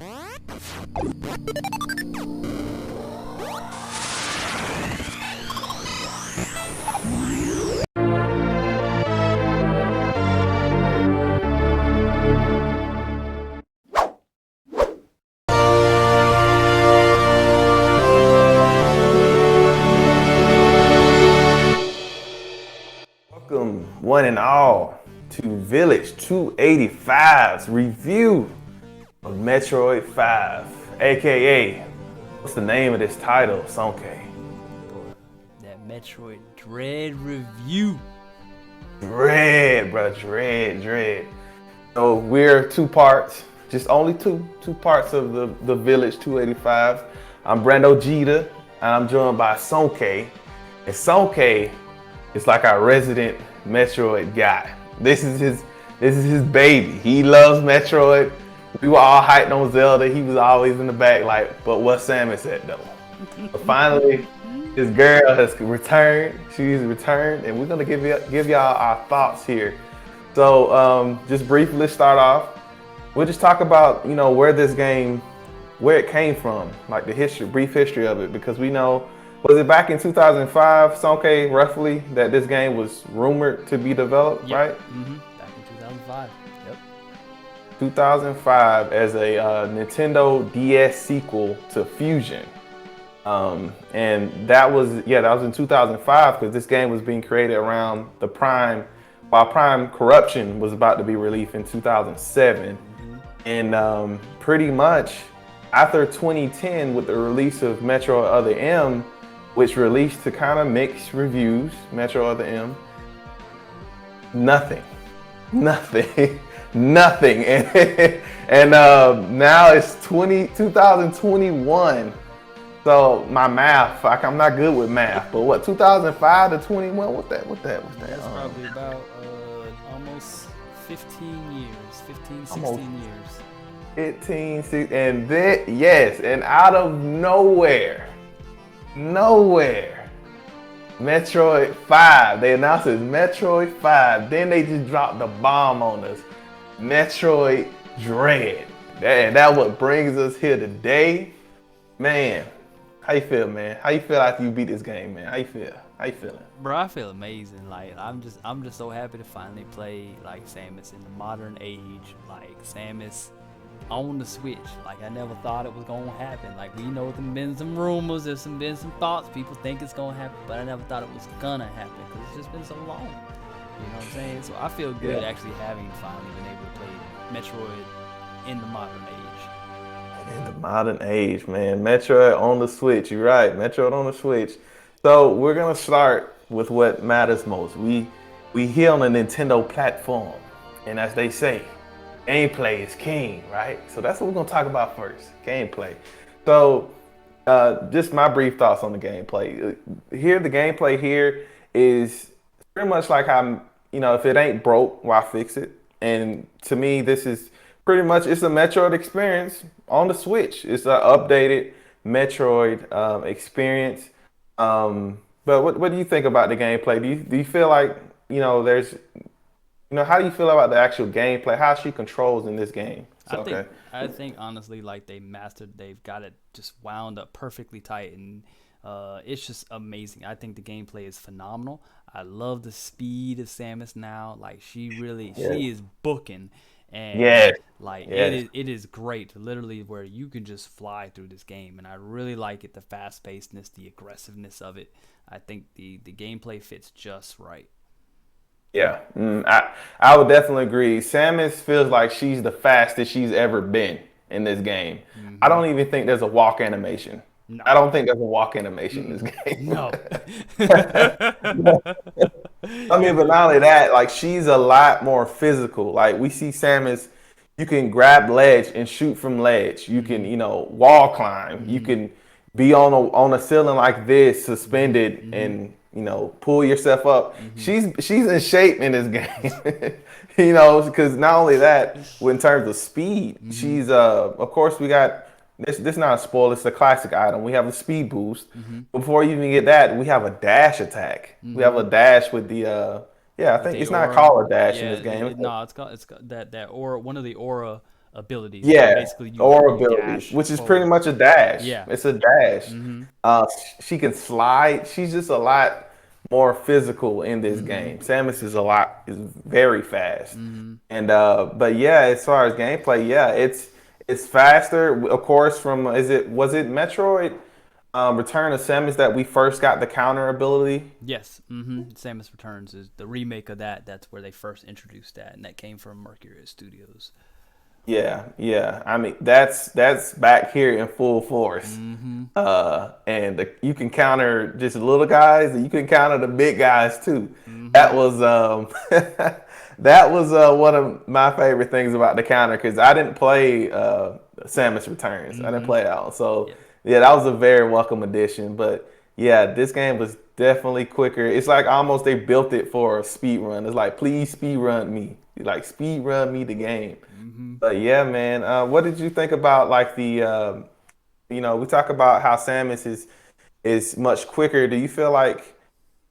Welcome, one and all, to Village 285's review of Metroid 5, aka, what's the name of this title, Sonke? That Metroid Dread review. Dread, bro, dread. So we're two parts, just only two parts of the Village 285. I'm Brando Jeter, and I'm joined by Sonke, and Sonke is like our resident Metroid guy. This is his baby. He loves Metroid. We were all hyped on Zelda. He was always in the back like, but what's Samus at though? But finally, this girl has returned. She's returned, and we're gonna give y'all our thoughts here. So just briefly, let's start off. We'll just talk about where this game, where it came from, like the history, brief history of it, because we know. Was it back in 2005, Sonke, roughly, that this game was rumored to be developed, right? Mm-hmm. Back in 2005. Yep. 2005 as a Nintendo DS sequel to Fusion. And that was in 2005 because this game was being created around the while Prime Corruption was about to be released in 2007. And pretty much after 2010 with the release of Metroid Other M, which released to kind of mixed reviews, Metroid Other M, nothing. And now it's 2021. So my math, I'm not good with math, but what, 2005 to 21? What's that? That's probably about almost 15 years, 16 years. 15, 16, and then, yes, and out of nowhere, Metroid 5. They announced it's Metroid 5. Then they just dropped the bomb on us. Metroid Dread. And that's what brings us here today. Man, how you feel, man? How you feel after you beat this game, man? How you feel? How you feeling? Bro, I feel amazing. Like I'm just so happy to finally play like Samus in the modern age. Like Samus on the Switch. Like I never thought it was gonna happen. Like we know there's been some rumors, been some thoughts, people think it's gonna happen, but I never thought it was gonna happen because it's just been so long. You know what I'm saying? So I feel good actually having finally been able to play Metroid in the modern age. In the modern age, man. Metroid on the Switch. You're right. Metroid on the Switch. So we're gonna start with what matters most. We here on the Nintendo platform, and as they say, gameplay is king, right? So that's what we're gonna talk about first, gameplay. So just my brief thoughts on the gameplay. Here, the gameplay here is pretty much like if it ain't broke, why fix it? And to me, this is pretty much, it's a Metroid experience on the Switch. It's an updated Metroid experience. But what do you think about the gameplay? Do you feel like, there's how do you feel about the actual gameplay? How she controls in this game? I think honestly, like they've got it just wound up perfectly tight, and it's just amazing. I think the gameplay is phenomenal. I love the speed of Samus now. Like she is booking, and it is great. Literally, where you can just fly through this game, and I really like it. The fast pacedness, the aggressiveness of it. I think the gameplay fits just right. Yeah, I would definitely agree. Samus feels like she's the fastest she's ever been in this game. Mm-hmm. I don't even think there's a walk animation. No. I don't think there's a walk animation in this game. No. I mean, but not only that, like she's a lot more physical. Like we see Samus, you can grab ledge and shoot from ledge. You can, wall climb. Mm-hmm. You can be on a ceiling like this, suspended, mm-hmm. and pull yourself up. Mm-hmm. She's in shape in this game. Because not only that, in terms of speed, mm-hmm. she's of course we got this not a spoiler, it's a classic item. We have a speed boost. Mm-hmm. Before you even get that, we have a dash attack. Mm-hmm. We have a dash with the I think it's not called a dash in this game. It's got that aura, one of the aura abilities where Yeah, basically or you abilities, dash which is pretty forward. much a dash. Yeah. It's a dash. Mm-hmm. Uh, she can slide. She's just a lot more physical in this Mm-hmm. game. Samus is very fast, Mm-hmm. and but yeah, as far as gameplay, yeah, it's faster. Of course, from was it Metroid Return of Samus that we first got the counter ability? Yes. Mm-hmm. Samus Returns is the remake of that. That's where they first introduced that, and that came from Mercury Studios. Yeah, yeah. I mean, that's back here in full force. Mm-hmm. And you can counter just the little guys, and you can counter the big guys too. Mm-hmm. That was that was one of my favorite things about the counter because I didn't play Samus Returns. I didn't Mm-hmm. play that one, so Yeah. yeah, that was a very welcome addition. But yeah, this game was definitely quicker. It's like almost they built it for a speed run. It's like please speed run me, like speed run me the game. Mm-hmm. But yeah, man, what did you think about like we talk about how Samus is much quicker. Do you feel like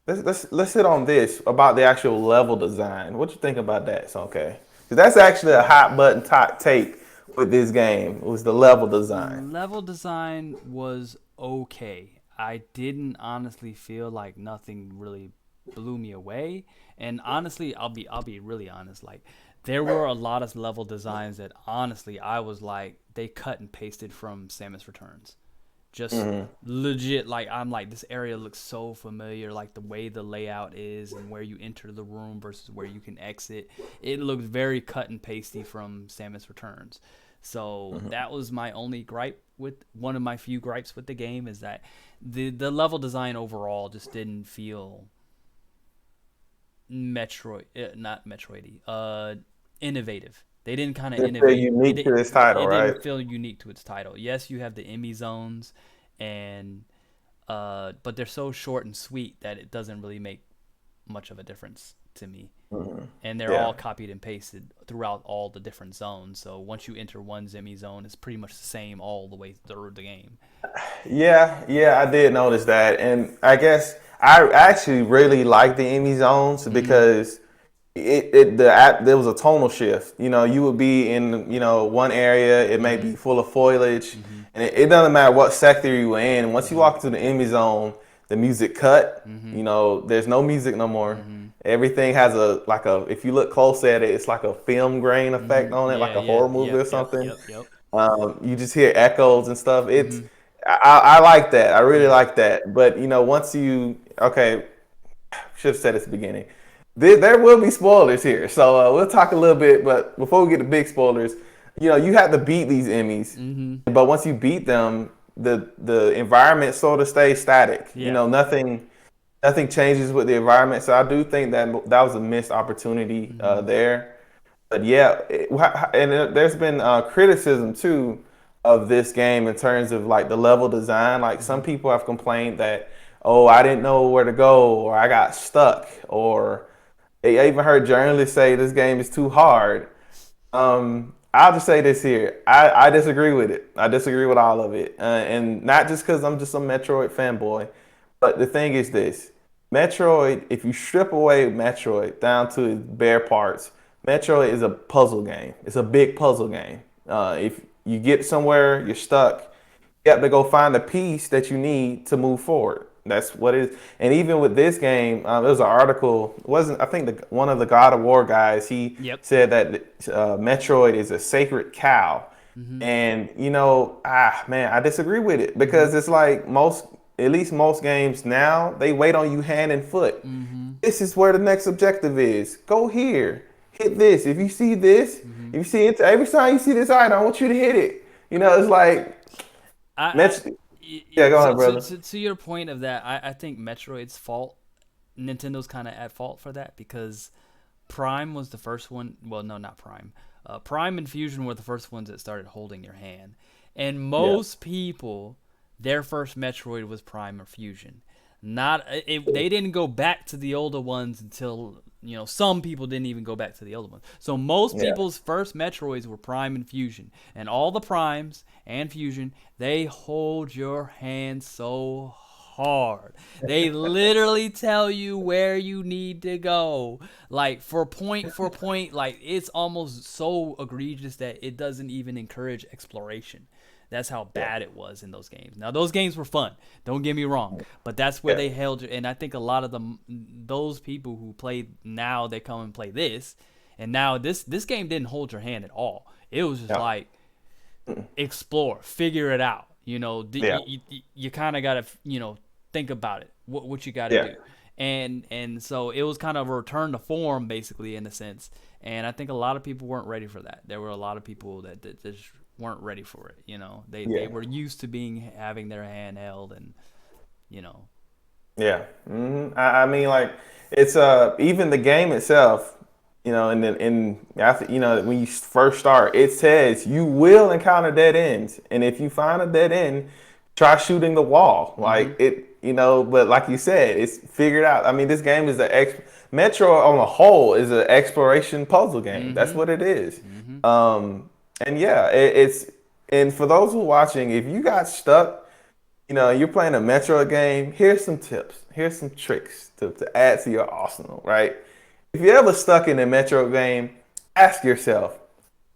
let's hit on this about the actual level design? What you think about that? So okay, because that's actually a hot button top take with this game. Was the level design? Level design was okay. I didn't honestly feel like nothing really blew me away. And honestly, I'll be really honest. Like there were a lot of level designs that honestly I was like they cut and pasted from Samus Returns. Just legit, like I'm like this area looks so familiar, like the way the layout is and where you enter the room versus where you can exit. It looked very cut and pasty from Samus Returns. So that was my only gripe with one of my few gripes with the game is that the level design overall just didn't feel Metroid, not Metroidy, innovative. They didn't kind of It's very innovate. unique to this title, It right? didn't feel unique to its title. Yes, you have the Emmy zones, and but they're so short and sweet that it doesn't really make much of a difference to me. And they're Yeah. all copied and pasted throughout all the different zones. So once you enter one Emmy zone, it's pretty much the same all the way through the game. Yeah, yeah, I did notice that, and I guess I actually really like the Emmy zones Mm-hmm. because there was a tonal shift. You know, you would be in one area, it may Mm-hmm. be full of foliage, Mm-hmm. and it doesn't matter what sector you were in. Once you Mm-hmm. walk into the Emmy zone, the music cut. Mm-hmm. You know, there's no music no more. Mm-hmm. Everything has a if you look close at it, it's like a film grain effect Mm-hmm. on it, like Yeah, a yeah, horror movie yep, or yep, something. yep, yep. You just hear echoes and stuff. Mm-hmm. I like that. I really Yeah. like that. But once okay, should have said at the beginning. There will be spoilers here, so we'll talk a little bit. But before we get to big spoilers, you have to beat these Emmys. Mm-hmm. But once you beat them, the environment sort of stays static. Yeah. Nothing changes with the environment. So I do think that was a missed opportunity Mm-hmm. there. But yeah, there's been criticism too of this game in terms of like the level design. Like Mm-hmm. some people have complained that, oh, I didn't know where to go, or I got stuck, or I even heard journalists say this game is too hard. I'll just say this here. I disagree with it. I disagree with all of it. And not just because I'm just a Metroid fanboy, but the thing is this. Metroid, if you strip away Metroid down to its bare parts, Metroid is a puzzle game. It's a big puzzle game. If you get somewhere, you're stuck, you have to go find a piece that you need to move forward. That's what it is. And even with this game, there was an article. It wasn't I think one of the God of War guys? He Yep. said that Metroid is a sacred cow, Mm-hmm. and man, I disagree with it Mm-hmm. because it's like at least most games now, they wait on you hand and foot. Mm-hmm. This is where the next objective is. Go here, hit this. If you see this, Mm-hmm. if you see it, every time you see this item, I want you to hit it. It's like I Met- yeah, go ahead, brother. to your point of that, I think Metroid's fault. Nintendo's kind of at fault for that because Prime was the first one. Well, no, not Prime. Prime and Fusion were the first ones that started holding your hand, and Yeah. most people, their first Metroid was Prime or Fusion. They didn't go back to the older ones until some people didn't even go back to the older ones. So most Yeah. people's first Metroids were Prime and Fusion, and all the Primes and Fusion they hold your hand so hard. They literally tell you where you need to go. Like for point, like it's almost so egregious that it doesn't even encourage exploration. That's how Yeah. bad it was in those games. Now those games were fun. Don't get me wrong, but that's where Yeah. they held you. And I think a lot of those people who played now they come and play this, and now this game didn't hold your hand at all. It was just Yeah. like explore, figure it out. Yeah. You kind of gotta think about it. What you got to Yeah. do, and so it was kind of a return to form basically in a sense. And I think a lot of people weren't ready for that. There were a lot of people that just weren't ready for it. They Yeah. were used to having their hand held, and you know. Yeah. I mean, like it's even the game itself. And then after when you first start, it says you will encounter dead ends, and if you find a dead end, try shooting the wall. Mm-hmm. Like it, But like you said, it's figured out. I mean, this game is Metro on a whole is an exploration puzzle game. That's Mm-hmm. what it is. Mm-hmm. And yeah, and for those who are watching, if you got stuck, you're playing a Metroid game, here's some tips. Here's some tricks to add to your arsenal, right? If you're ever stuck in a Metroid game, ask yourself,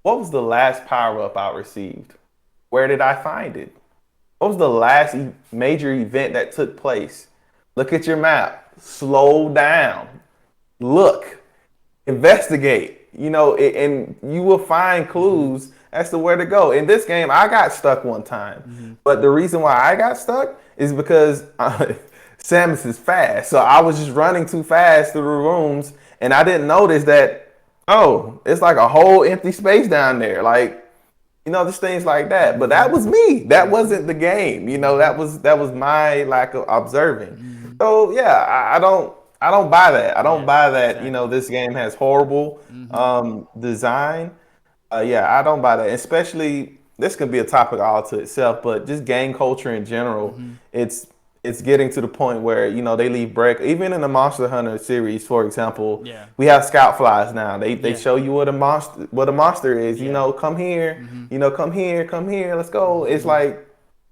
what was the last power up I received? Where did I find it? What was the last major event that took place? Look at your map. Slow down. Look. Investigate. And you will find clues as to where to go. In this game, I got stuck one time, but the reason why I got stuck is because Samus is fast. So I was just running too fast through the rooms, and I didn't notice that. Oh, it's like a whole empty space down there. Like, just things like that. But that was me. That wasn't the game. That was my lack of observing. So yeah, I don't buy that. I don't Yeah, buy that. exactly. This game has horrible design. Yeah, I don't buy that. Especially this could be a topic all to itself, but just game culture in general, Mm-hmm. it's getting to the point where they leave break. Even in the Monster Hunter series, for example, Yeah. we have scout flies now. They Yeah. show you what a monster is. Yeah. Come here. Mm-hmm. Come here. Let's go. It's like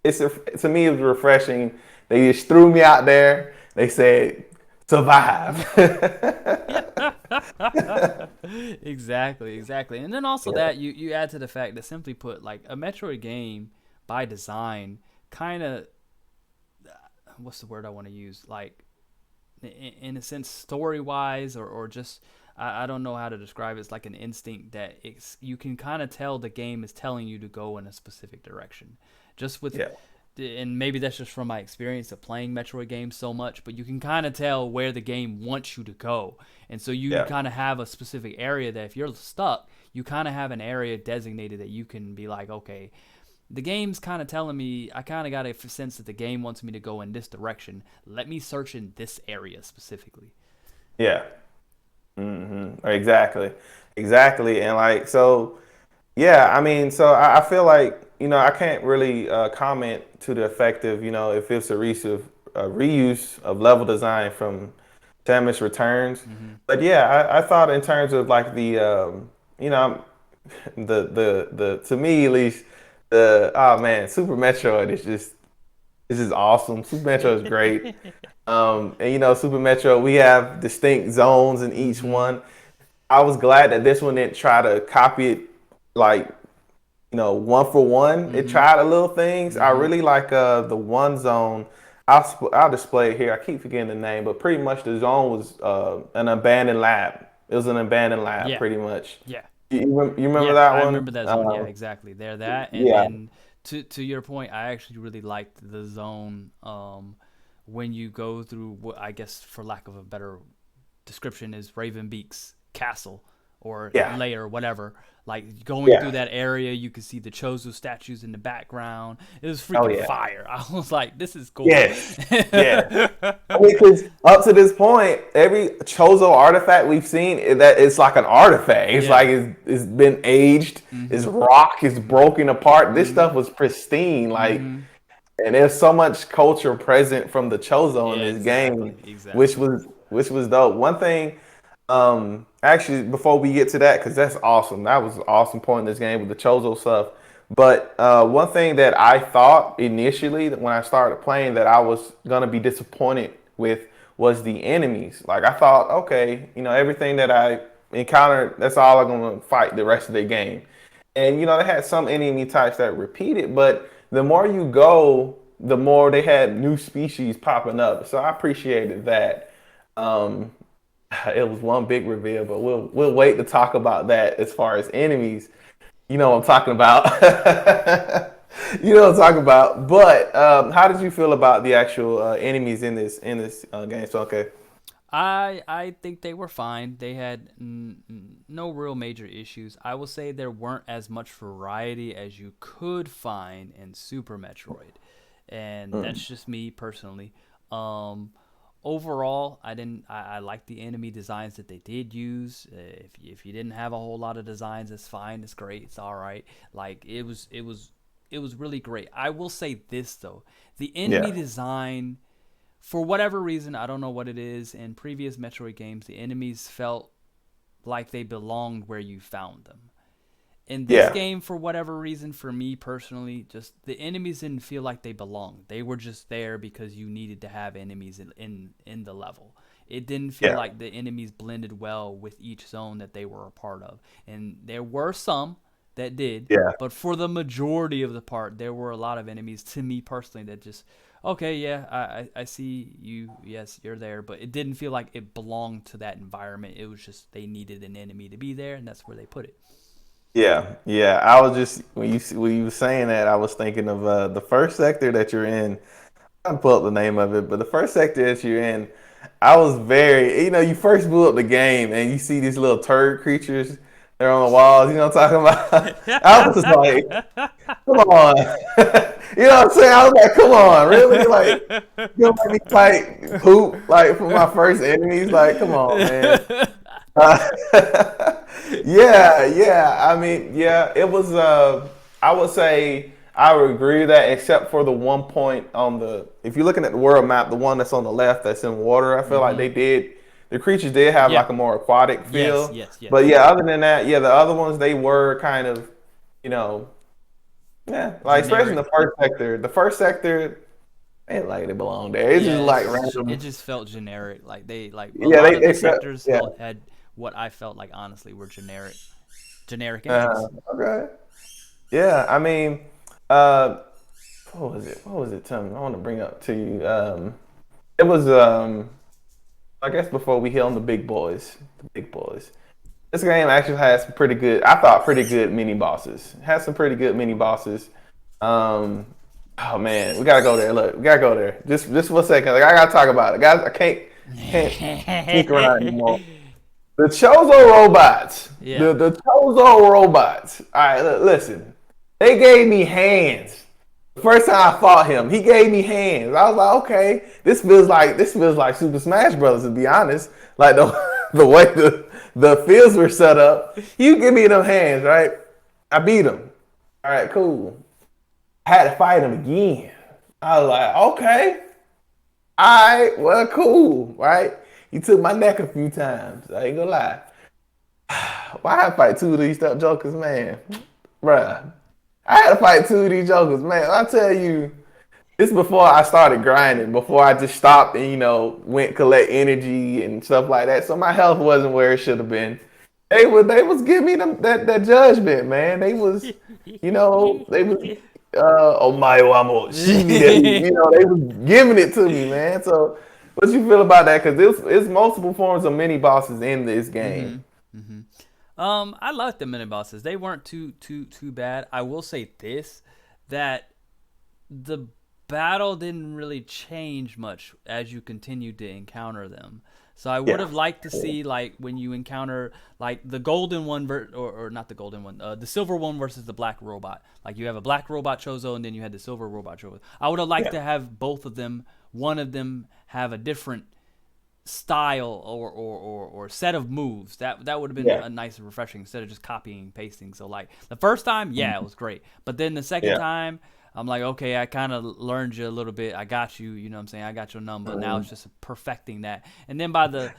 to me it was refreshing. They just threw me out there. They said survive. Exactly. And then also Yeah. that you add to the fact that simply put, like a Metroid game by design, kind of, what's the word I want to use? Like, in a sense, story wise, or just, I don't know how to describe it. It's like an instinct that you can kind of tell the game is telling you to go in a specific direction. Just with, Yeah. and maybe that's just from my experience of playing Metroid games so much, but you can kind of tell where the game wants you to go. And so you Yeah. kind of have a specific area that if you're stuck, you kind of have an area designated that you can be like, okay, the game's kind of telling me, I kind of got a sense that the game wants me to go in this direction. Let me search in this area specifically. Yeah. Exactly. Exactly. And like, so, yeah, I mean, so I feel like, I can't really comment to the effect of, if it's a reuse of level design from Samus Returns. Mm-hmm. But yeah, I thought in terms of like you know, the to me at least, oh man, Super Metroid is just this is awesome. Super Metroid is great. And Super Metro, we have distinct zones in each Mm-hmm. one. I was glad that this one didn't try to copy it like, one for one. It Mm-hmm. tried a little things. I Mm-hmm. really like the one zone. I'll display it here. I keep forgetting the name, but pretty much the zone was an abandoned lab. It was an abandoned lab, Yeah. pretty much. Yeah. You remember Yeah, that I one? remember that zone. Yeah, exactly. There, that, and Yeah. then to your point, I actually really liked the zone when you go through what I guess, for lack of a better description, is Ravenbeak's castle or Yeah. lair, whatever. Like going through Yeah. that area, you could see the Chozo statues in the background. It was Oh freaking yeah. fire. I was like, this is cool. Yes. Yeah. I mean, because up to this point, every Chozo artifact we've seen, that it's like an artifact. It's Yeah. like it's been aged. It's rock. It's broken apart. This stuff was pristine. Like, Mm-hmm. and there's so much culture present from the Chozo in Yeah, this game, which exactly. was dope. One thing, actually, before we get to that, because that's awesome. That was an awesome point in this game with the Chozo stuff. But one thing that I thought initially when I started playing that I was gonna be disappointed with was the enemies. Like I thought, okay, everything that I encountered, that's all I'm gonna fight the rest of the game. And they had some enemy types that repeated, but the more you go, the more they had new species popping up. So I appreciated that. Um, it was one big reveal, but we'll wait to talk about that as far as enemies. You know what I'm talking about. You know what I'm talking about. But how did you feel about the actual enemies in this game? So okay. I think they were fine. They had no real major issues. I will say there weren't as much variety as you could find in Super Metroid, and Mm. that's just me personally. Um, Overall, I didn't. I like the enemy designs that they did use. If you didn't have a whole lot of designs, it's fine. It's great. It's all right. Like it was really great. I will say this though, the enemy Yeah. design, for whatever reason, I don't know what it is, in previous Metroid games, the enemies felt like they belonged where you found them. In this Yeah. game, for whatever reason, for me personally, just the enemies didn't feel like they belonged. They were just there because you needed to have enemies in the level. It didn't feel Yeah. like the enemies blended well with each zone that they were a part of. And there were some that did, Yeah. but for the majority of the part, there were a lot of enemies to me personally that just, okay, yeah, I see you. Yes, you're there, but it didn't feel like it belonged to that environment. It was just they needed an enemy to be there, and that's where they put it. Yeah. Yeah. I was just when you were saying that, I was thinking of the first sector that you're in. I pull up the name of it, but the first sector that you're in, I was very, you first boot up the game and you see these little turd creatures. They're on the walls. You know what I'm talking about? I was like, come on. You know what I'm saying? I was like, come on, really? Like, you don't let me fight poop like for my first enemies? Like, come on, man. Uh, yeah, yeah. I mean, yeah, it was. I would say I would agree with that, except for the one point on the. If you're looking at the world map, the one that's on the left, that's in water. I feel like Mm-hmm. they did. The creatures did have Yeah. like a more aquatic Yes. feel, Yes. but Yes. yeah, other than that, yeah, the other ones they were kind of, you know, yeah, like especially in the Generic. first sector. The first sector, ain't like they belong there. It's just Yeah. like It random. just felt generic. Like they like a Yeah, lot they of the they felt sectors yeah. felt had what I felt like honestly were generic enemies. Okay. Yeah, I mean, uh, what was it? What was it, Tim? I want to bring up to you. It was, I guess, before we hit on the big boys. The big boys. This game actually has some pretty good. I thought pretty good mini bosses. It has some pretty good mini bosses. Um, oh man, we gotta go there. Look, we gotta go there. Just for a second. Like I gotta talk about it, guys. I can't sneak around anymore. The Chozo robots. Yeah. The Chozo robots. All right, listen. They gave me hands. The first time I fought him, he gave me hands. I was like, okay, this feels like Super Smash Brothers, to be honest. Like the the way the fields were set up. You give me them hands, right? I beat him. All right, cool. I had to fight him again. I was like, okay, all right, well, cool, right? He took my neck a few times. I ain't gonna lie. Why I fight two of these stuff jokers, man? Bruh. I had to fight two of these jokers, man. I tell you, this is before I started grinding, before I just stopped and, went collect energy and stuff like that. So my health wasn't where it should have been. They was giving me that judgment, man. They was oh my wamo, they was giving it to me, man. So what you feel about that? Because it's multiple forms of mini bosses in this game. Mhm. Mhm. I liked the mini bosses. They weren't too bad. I will say this, that the battle didn't really change much as you continued to encounter them. So I would Yeah. have liked to see, like, when you encounter like the golden one or not the golden one, the silver one versus the black robot. Like you have a black robot Chozo and then you had the silver robot Chozo. I would have liked Yeah. to have both of them. One of them have a different style or set of moves. That would have been Yeah. a nice and refreshing instead of just copying and pasting. So like the first time, yeah, it was great, but then the second Yeah. time, I'm like, okay, I kind of learned you a little bit. I got you. You know what I'm saying? I got your number. Now it's just perfecting that. And then by the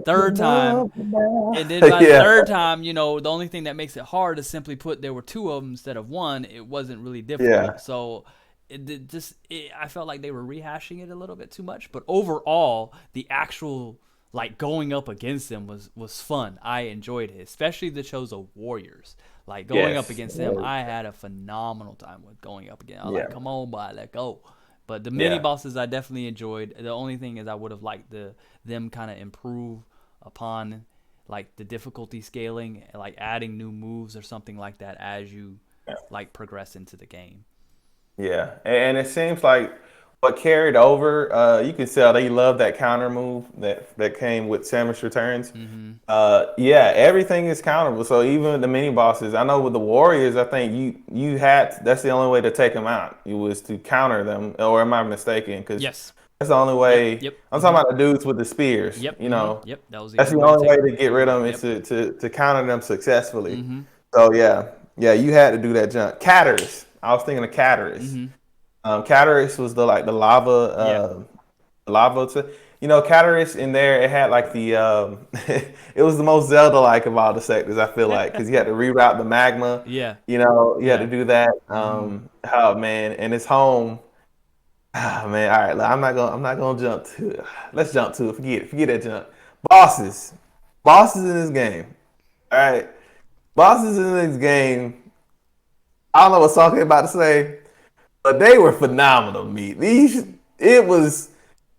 third time, Yeah, the only thing that makes it hard is simply put there were two of them instead of one. It wasn't really yeah, difficult. So I felt like they were rehashing it a little bit too much. But overall, the actual like going up against them was fun. I enjoyed it, especially the shows of warriors. Like going up yes, against them, I had a phenomenal time with going up against. I was like, yeah, come on, boy, let go. But the mini yeah. bosses I definitely enjoyed. The only thing is I would have liked them kind of improve upon like the difficulty scaling, like adding new moves or something like that as you like progress into the game. Yeah, and it seems like what carried over, you can tell they love that counter move that came with Samus Returns. Mm-hmm. Yeah, everything is counterable. So even the mini bosses, I know with the Warriors, I think you had that's the only way to take them out. It was to counter them, or am I mistaken? Because Yes. that's the only Yep. way. Yep. I'm talking Mm-hmm. about the dudes with the spears. Yep. You Mm-hmm. know, Yep. That was the that's only the way to only take way them. to get rid of them is Yep. to counter them successfully. Mm-hmm. So yeah, yeah, you had to do that jump. Catters. I was thinking of Catters. Mm-hmm. Cataracts was the lava Yeah. lava Cataracts in there it had like the it was the most Zelda like of all the sectors I feel like because you had to reroute the magma, Yeah. you had to Yeah. do that. Mm-hmm. Oh man, and it's home. Oh man, all right, look, I'm not gonna jump to it. Let's jump to it. Forget that jump. Bosses. Bosses in this game. All right. Bosses in this game. I don't know what song I'm about to say. But they were phenomenal, me. It was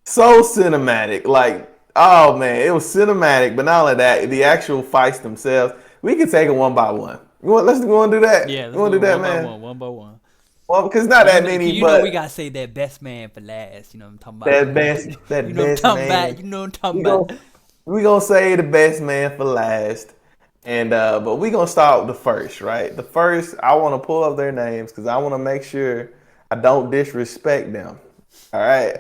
so cinematic. Like, oh man, it was cinematic. But not only that, the actual fights themselves, we can take it one by one. Let's go and do that. Yeah. You Let's want to do do it that, one by man? one. One by one. Well, because not that many, We but gotta say that best man for last. You know what I'm talking that about? best, You that know what I'm best talking about? man. You know what I'm talking We about? gonna we gonna say the best man for last. And but we gonna start with the first, right? The first, I want to pull up their names because I want to make sure I don't disrespect them. All right.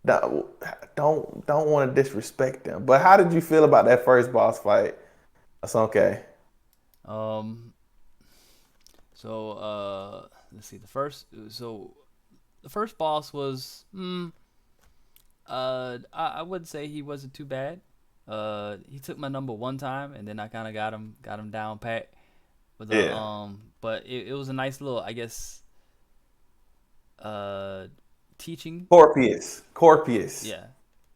don't don't want to disrespect them. But how did you feel about that first boss fight? That's okay. Um. So let's see. The first boss was I would say he wasn't too bad. He took my number one time, and then I kind of got him down pat with a Yeah. but it was a nice little, I guess, uh, teaching. Corpius. Corpius. Yeah,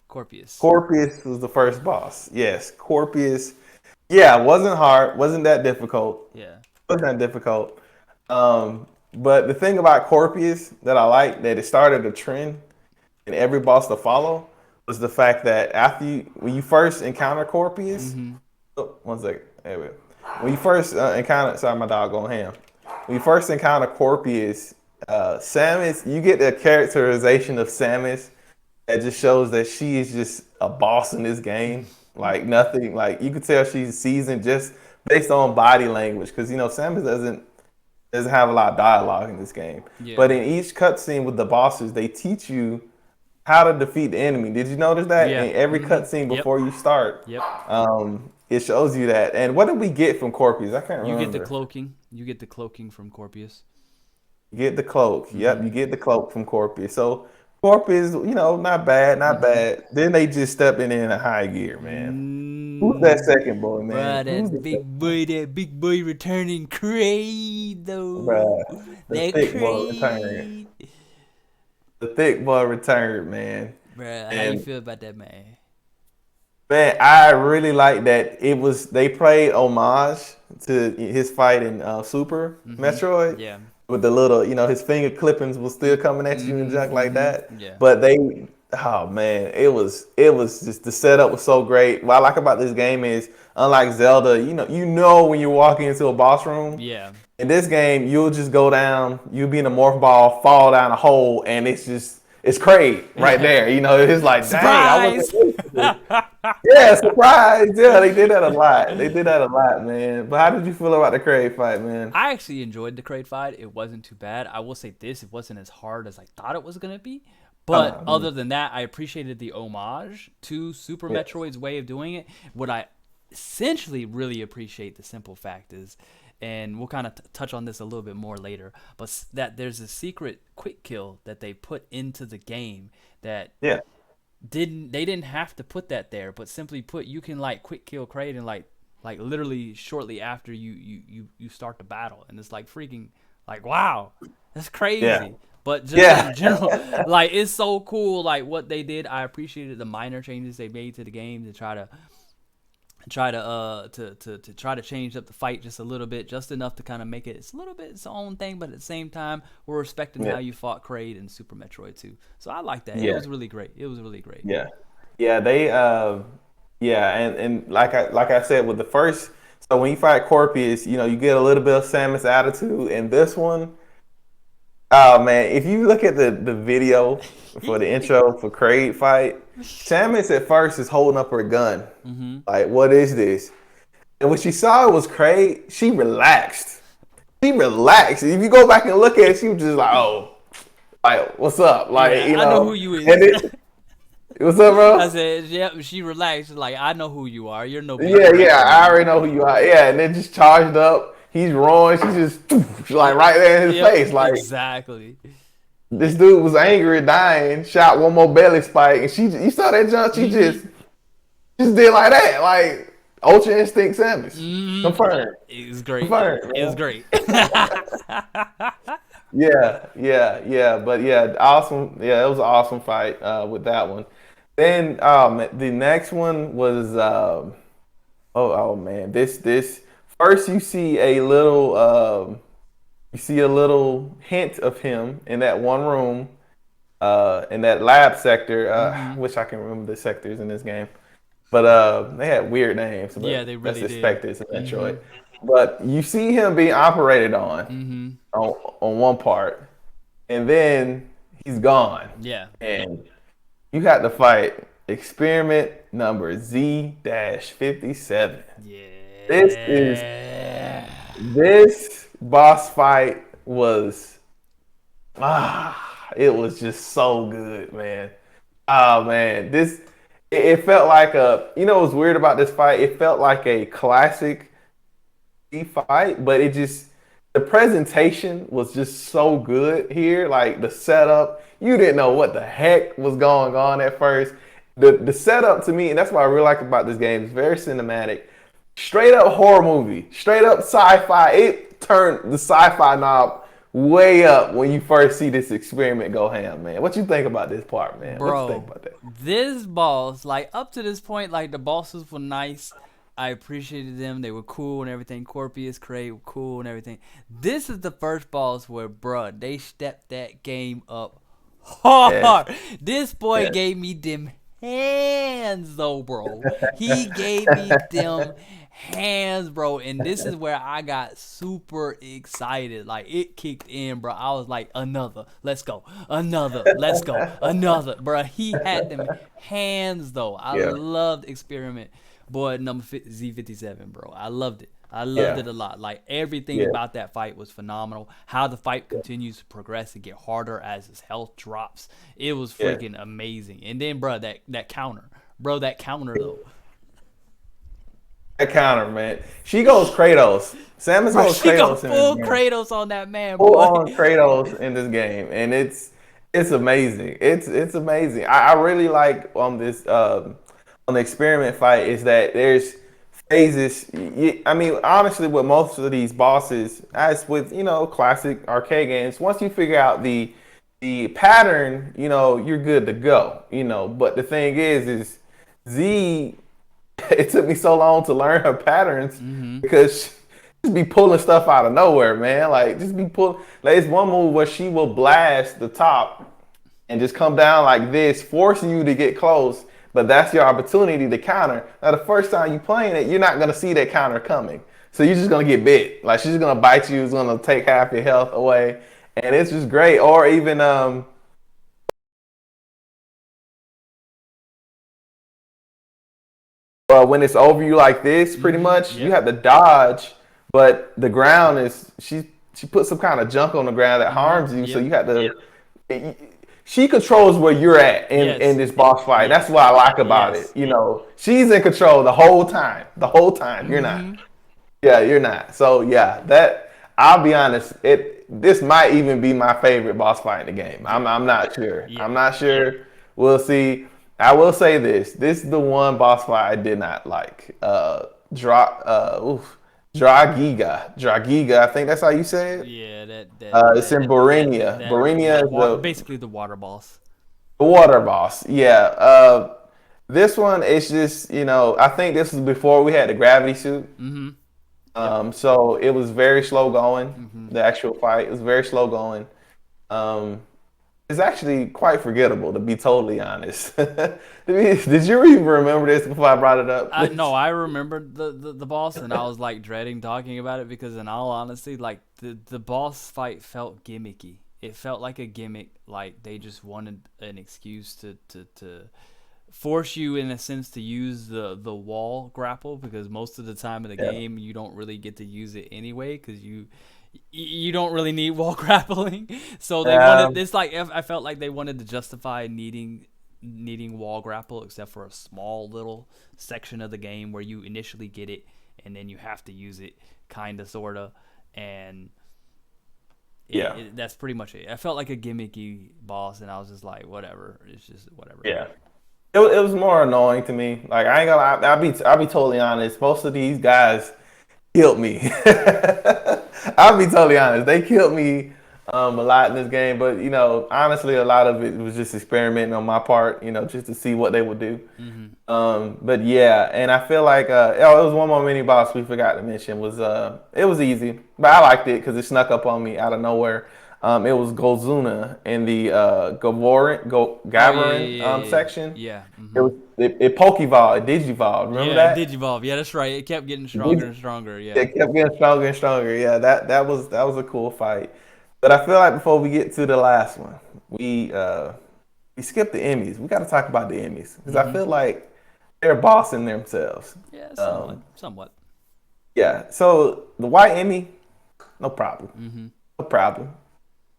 Corpius. Corpius was the first boss. Yes, Corpius. Yeah, wasn't hard. Wasn't that difficult. Yeah. Wasn't that difficult. But the thing about Corpius that I like that it started a trend in every boss to follow was the fact that when you first encounter Corpius, Mm-hmm. oh, one second, there we go. When you first encounter, sorry, my dog going ham. When you first encounter Corpius, Samus, you get the characterization of Samus that just shows that she is just a boss in this game. Like nothing, like you could tell she's seasoned just based on body language because Samus doesn't have a lot of dialogue in this game. Yeah. But in each cutscene with the bosses, they teach you how to defeat the enemy. Did you notice that? Yeah. In every Mm-hmm. cutscene Yep. before you start, Yep. it shows you that. And what did we get from Corpus? I can't You get the remember. cloaking. You get the cloaking from Corpius. You get the cloak. Yep, Mm-hmm. you get the cloak from Corpus. So Corpus, not bad, not Mm-hmm. bad. Then they just stepping in a high gear, man. Who's that Mm, second boy, man? bruh, Who's the that big boy returning Kraid though. bruh? The That thick boy returned. Kraid. The thick boy returned, man. Bruh, how you And feel about that man? man, I really like that they played homage to his fight in Super Mm-hmm. Metroid Yeah. with the little, his finger clippings was still coming at you and junk Mm-hmm. like that. Mm-hmm. Yeah. But oh man, it was just the setup was so great. What I like about this game is unlike Zelda, you know when you're walking into a boss room. Yeah. In this game, you'll just go down, you'll be in a morph ball, fall down a hole, and it's great right there. It's like, dang, I Surprise! wasn't used to this. Yeah, surprise. Yeah, they did that a lot. They did that a lot, man. But how did you feel about the Craig fight, man? I actually enjoyed the Kraid fight. It wasn't too bad. I will say this: it wasn't as hard as I thought it was gonna be. But other than that, I appreciated the homage to Super Yeah. Metroid's way of doing it. What I essentially really appreciate the simple fact is and we'll kind of touch on this a little bit more later. But that there's a secret quick kill that they put into the game that Yeah. they didn't have to put that there, but simply put, you can like quick kill Kraid and like literally shortly after you start the battle, and it's like freaking like wow, that's crazy. Yeah. But just Yeah. in general, like it's so cool, like what they did. I appreciated the minor changes they made to the game to try to try to change up the fight just a little bit, just enough to kind of make it it's a little bit its own thing, but at the same time we're respecting Yeah. how you fought Kraid in Super Metroid 2. So I like that. It Yeah. was really great. It was really great. Yeah. Yeah. They yeah, and like I said with the first, so when you fight Corpius, you get a little bit of Samus attitude. And this one, oh man, if you look at the video for the intro for Kraid fight, Samus at first is holding up her gun. Like, what is this? And when she saw it was Kraid, she relaxed. She relaxed. If you go back and look at it, she was just like, oh, like, what's up? Like, Yeah, I know who you is. And what's up, bro? I said, yeah, she relaxed. Like, I know who you are. You're no big Yeah, deal. I already know who you are. Yeah, and then just charged up. He's roaring. She's just like right there in his Yep, face. Like, exactly. this dude was angry, dying, shot one more belly spike, and you saw that jump. She just did like that, like Ultra Instinct Samus. Confirmed. It was great. Confirmed, It was great. Yeah. But yeah, awesome. Yeah, it was an awesome fight with that one. Then the next one was oh man, this first you see a little hint of him in that one room in that lab sector. I wish I can remember the sectors in this game, but they had weird names. But Yeah, they really that's did. expected in Metroid. But you see him being operated on one part, and then he's gone. Yeah. And you had to fight experiment number Z-57. Yeah. This boss fight was it was just so good, man. Oh man, it felt like what was weird about this fight? It felt like a classic fight, but the presentation was just so good here. Like the setup, you didn't know what the heck was going on at first. The setup to me, and that's what I really like about this game, is very cinematic. Straight up horror movie, straight up sci-fi. It turned the sci-fi knob way up when you first see this experiment go ham, man. What you think about this part, man? Bro, what you think about that? This boss, like up to this point, like the bosses were nice. I appreciated them. They were cool and everything. Corpius, Kraid were cool and everything. This is the first boss where, bruh, they stepped that game up hard. Yes. This boy gave me them hands, though, bro. He gave me them hands, bro. And this is where I got super excited. Like, it kicked in, bro. I was like, another. Let's go. Another. Let's go. Another. Bro, he had them hands, though. I loved Experiment. Boy, number Z-57, bro. I loved it. I loved it a lot. Like, everything about that fight was phenomenal. How the fight continues to progress and get harder as his health drops. It was freaking amazing. And then, bro, that counter. Bro, that counter, though. That counter, man. She goes Kratos. Samus goes She Kratos. got full Kratos on that man, Full boy. on Kratos in this game. And it's amazing. It's amazing. I really like on the experiment fight is that there's phases. I mean, honestly, with most of these bosses, as with classic arcade games, once you figure out the pattern, you're good to go. But the thing is Z. It took me so long to learn her patterns because she just be pulling stuff out of nowhere, man. Like just be pulling. Like it's one move where she will blast the top and just come down like this, forcing you to get close. But that's your opportunity to counter. Now, the first time you playing it, you're not gonna see that counter coming, so you're just gonna get bit. Like she's just gonna bite you. It's gonna take half your health away, and it's just great. Or even when it's over you like this, pretty much you have to dodge, but the ground is she puts some kind of junk on the ground that harms you, so you have to. She controls where you're at in this boss fight. That's what I like about it. She's in control the whole time. The whole time you're not. Yeah, you're not. So yeah, that I'll be honest. This might even be my favorite boss fight in the game. Yeah, I'm not sure. I'm yeah. not sure. We'll see. I will say this. This is the one boss fight I did not like. Dragiga. I think that's how you say it. Yeah, It's in Borinia. the Borinia is water, basically the water boss. the water boss. Yeah. This one is just, I think this was before we had the gravity suit. Mm-hmm. Yep. So it was very slow going. Mm-hmm. The actual fight was very slow going. Um, it's actually quite forgettable, to be totally honest. Did you even remember this before I brought it up? No, I remembered the boss, and I was like dreading talking about it because, in all honesty, like the boss fight felt gimmicky. It felt like a gimmick, like they just wanted an excuse to force you, in a sense, to use the wall grapple, because most of the time in the Yeah. game you don't really get to use it anyway, because you don't really need wall grappling. So they Yeah. wanted it's like I felt like they wanted to justify needing wall grapple, except for a small little section of the game where you initially get it and then you have to use it, kind of, sort of. And Yeah. that's pretty much it. I felt like a gimmicky boss, and I was just like, whatever. It's just whatever. Yeah. It was more annoying to me. Like I ain't gonna lie, I'll be totally honest. Most of these guys killed me. I'll be totally honest. They killed me a lot in this game, but honestly, a lot of it was just experimenting on my part. Just to see what they would do. Mm-hmm. But yeah, and I feel like oh, it was one more mini boss we forgot to mention. Was It was easy, but I liked it because it snuck up on me out of nowhere. It was Golzuna in the Oh, yeah, Gavarin yeah, yeah, yeah. section. Yeah. It Mm-hmm. was it Pokevolved, it Digivolved. Remember Yeah, it that? Digivolve. Yeah, that's right. It kept getting stronger Digi- and stronger. Yeah. It kept getting stronger and stronger. Yeah, that was a cool fight. But I feel like before we get to the last one, we skipped the Emmys. We got to talk about the Emmys because I Mm-hmm. feel like they're bossing themselves. Yeah, somewhat, Um, somewhat. yeah. So the white Emmy, no problem, Mm-hmm. no problem.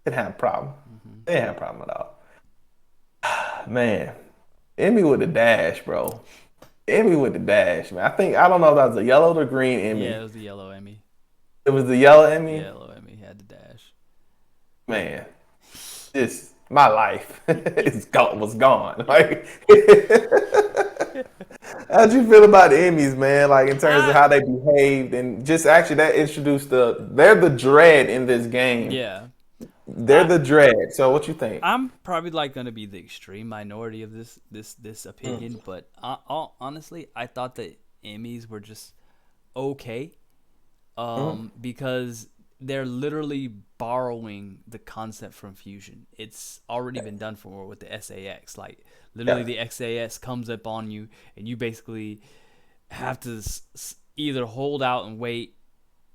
It had a problem. Mm-hmm. They had a problem at all. Man, Emmy with the dash, bro. Emmy with the dash, man. I don't know if that was a yellow or green Yeah, Emmy. it was the yellow Emmy. It was the yellow Emmy. Yellow Emmy had the dash. Man, this my life was gone. Like, how'd you feel about the Emmys, man? Like in terms of I how they behaved and just actually that introduced they're the dread in this game. Yeah. They're I the dread. So what you think? I'm probably like gonna be the extreme minority of this Mm, opinion, but honestly, I thought the Emmys were just okay, mm, because they're literally borrowing the concept from Fusion. It's already been done for with the SAX. Like literally, yeah, the XAS comes up on you, and you basically have to either hold out and wait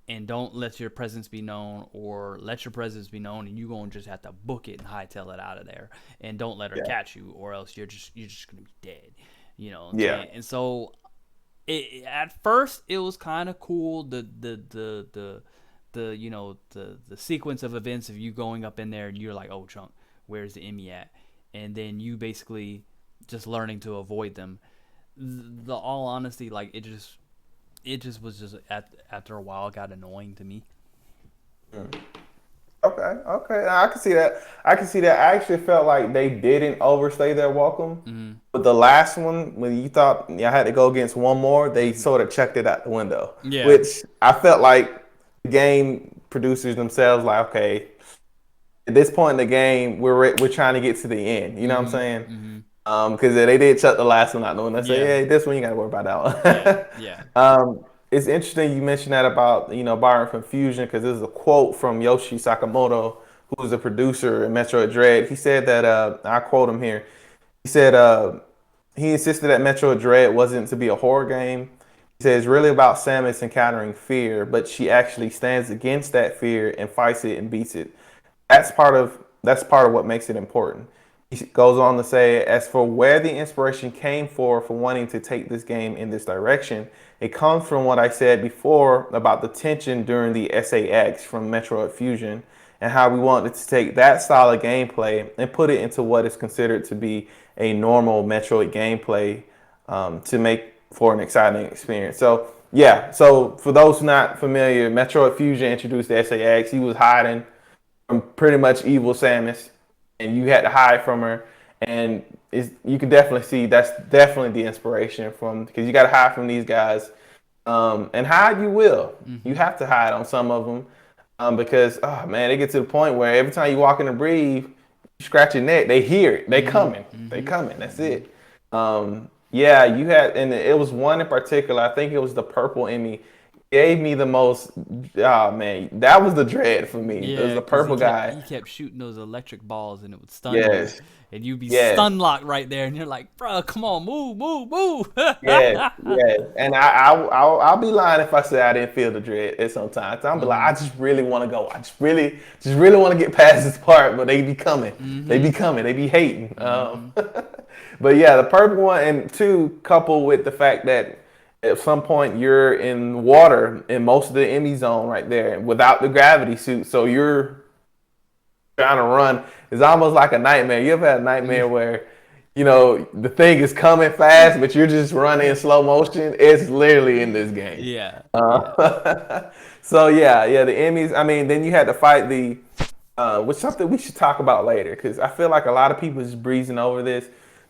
and don't let your presence be known, or let your presence be known and you gonna just have to book it and hightail it out of there, and don't let her yeah, catch you, or else you're just gonna be dead. You know what I'm yeah, saying? And so at first it was kind of cool, the sequence of events of you going up in there and you're like, oh, chunk, where's the Emmy at? And then you basically just learning to avoid them. The all honesty, like, it just was just after a while got annoying to me. mm. Okay, okay. I can see that. I can see that. I actually felt like they didn't overstay their welcome. Mm-hmm. But the last one, when you thought I had to go against one more, they sort of checked it out the window. Yeah. Which I felt like the game producers themselves, like, okay, at this point in the game, we're trying to get to the end. You know what I'm Mm-hmm. saying? Mm-hmm. Because they did shut the last one out the window. Say, Yeah. hey, this one you got to worry about Yeah. that one. Yeah. It's interesting you mentioned that about borrowing from Fusion because this is a quote from Yoshi Sakamoto, who's a producer in Metroid Dread. He said that I quote him here. He said he insisted that Metroid Dread wasn't to be a horror game. He said it's really about Samus encountering fear, but she actually stands against that fear and fights it and beats it. That's part of what makes it important. He goes on to say, as for where the inspiration came for wanting to take this game in this direction, it comes from what I said before about the tension during the SAX from Metroid Fusion and how we wanted to take that style of gameplay and put it into what is considered to be a normal Metroid gameplay to make for an exciting experience. So Yeah, so for those not familiar, Metroid Fusion introduced the SAX. He was hiding from pretty much evil Samus, and you had to hide from her. And you can definitely see that's definitely the inspiration from, because you got to hide from these guys, and hide you will. You have to hide on some of them, because oh man, they get to the point where every time you walk in and breathe, you scratch your neck, they hear it, they coming, they coming. That's it. Yeah, you had, and it was one in particular. I think it was the purple Emmy. Gave me the most. Oh man, that was the dread for me. Yeah, it was the 'cause purple he guy. kept shooting those electric balls, and it would stun Yes, you, and you'd be yes, stun locked right there, and you're like, bro, come on, move, move, move. yes, yes. And I'll be lying if I say I didn't feel the dread at sometimes. I'm be like, I just really want to go. I just really want to get past this part, but they be coming. They be coming. They be hating. But yeah, the purple one, and two, coupled with the fact that at some point you're in water in most of the Emmy zone right there without the gravity suit, so you're trying to run. It's almost like a nightmare. You ever had a nightmare where, the thing is coming fast, but you're just running in slow motion? It's literally in this game. Yeah. So yeah, the Emmys. I mean, then you had to fight the, which something we should talk about later, because I feel like a lot of people is breezing over this.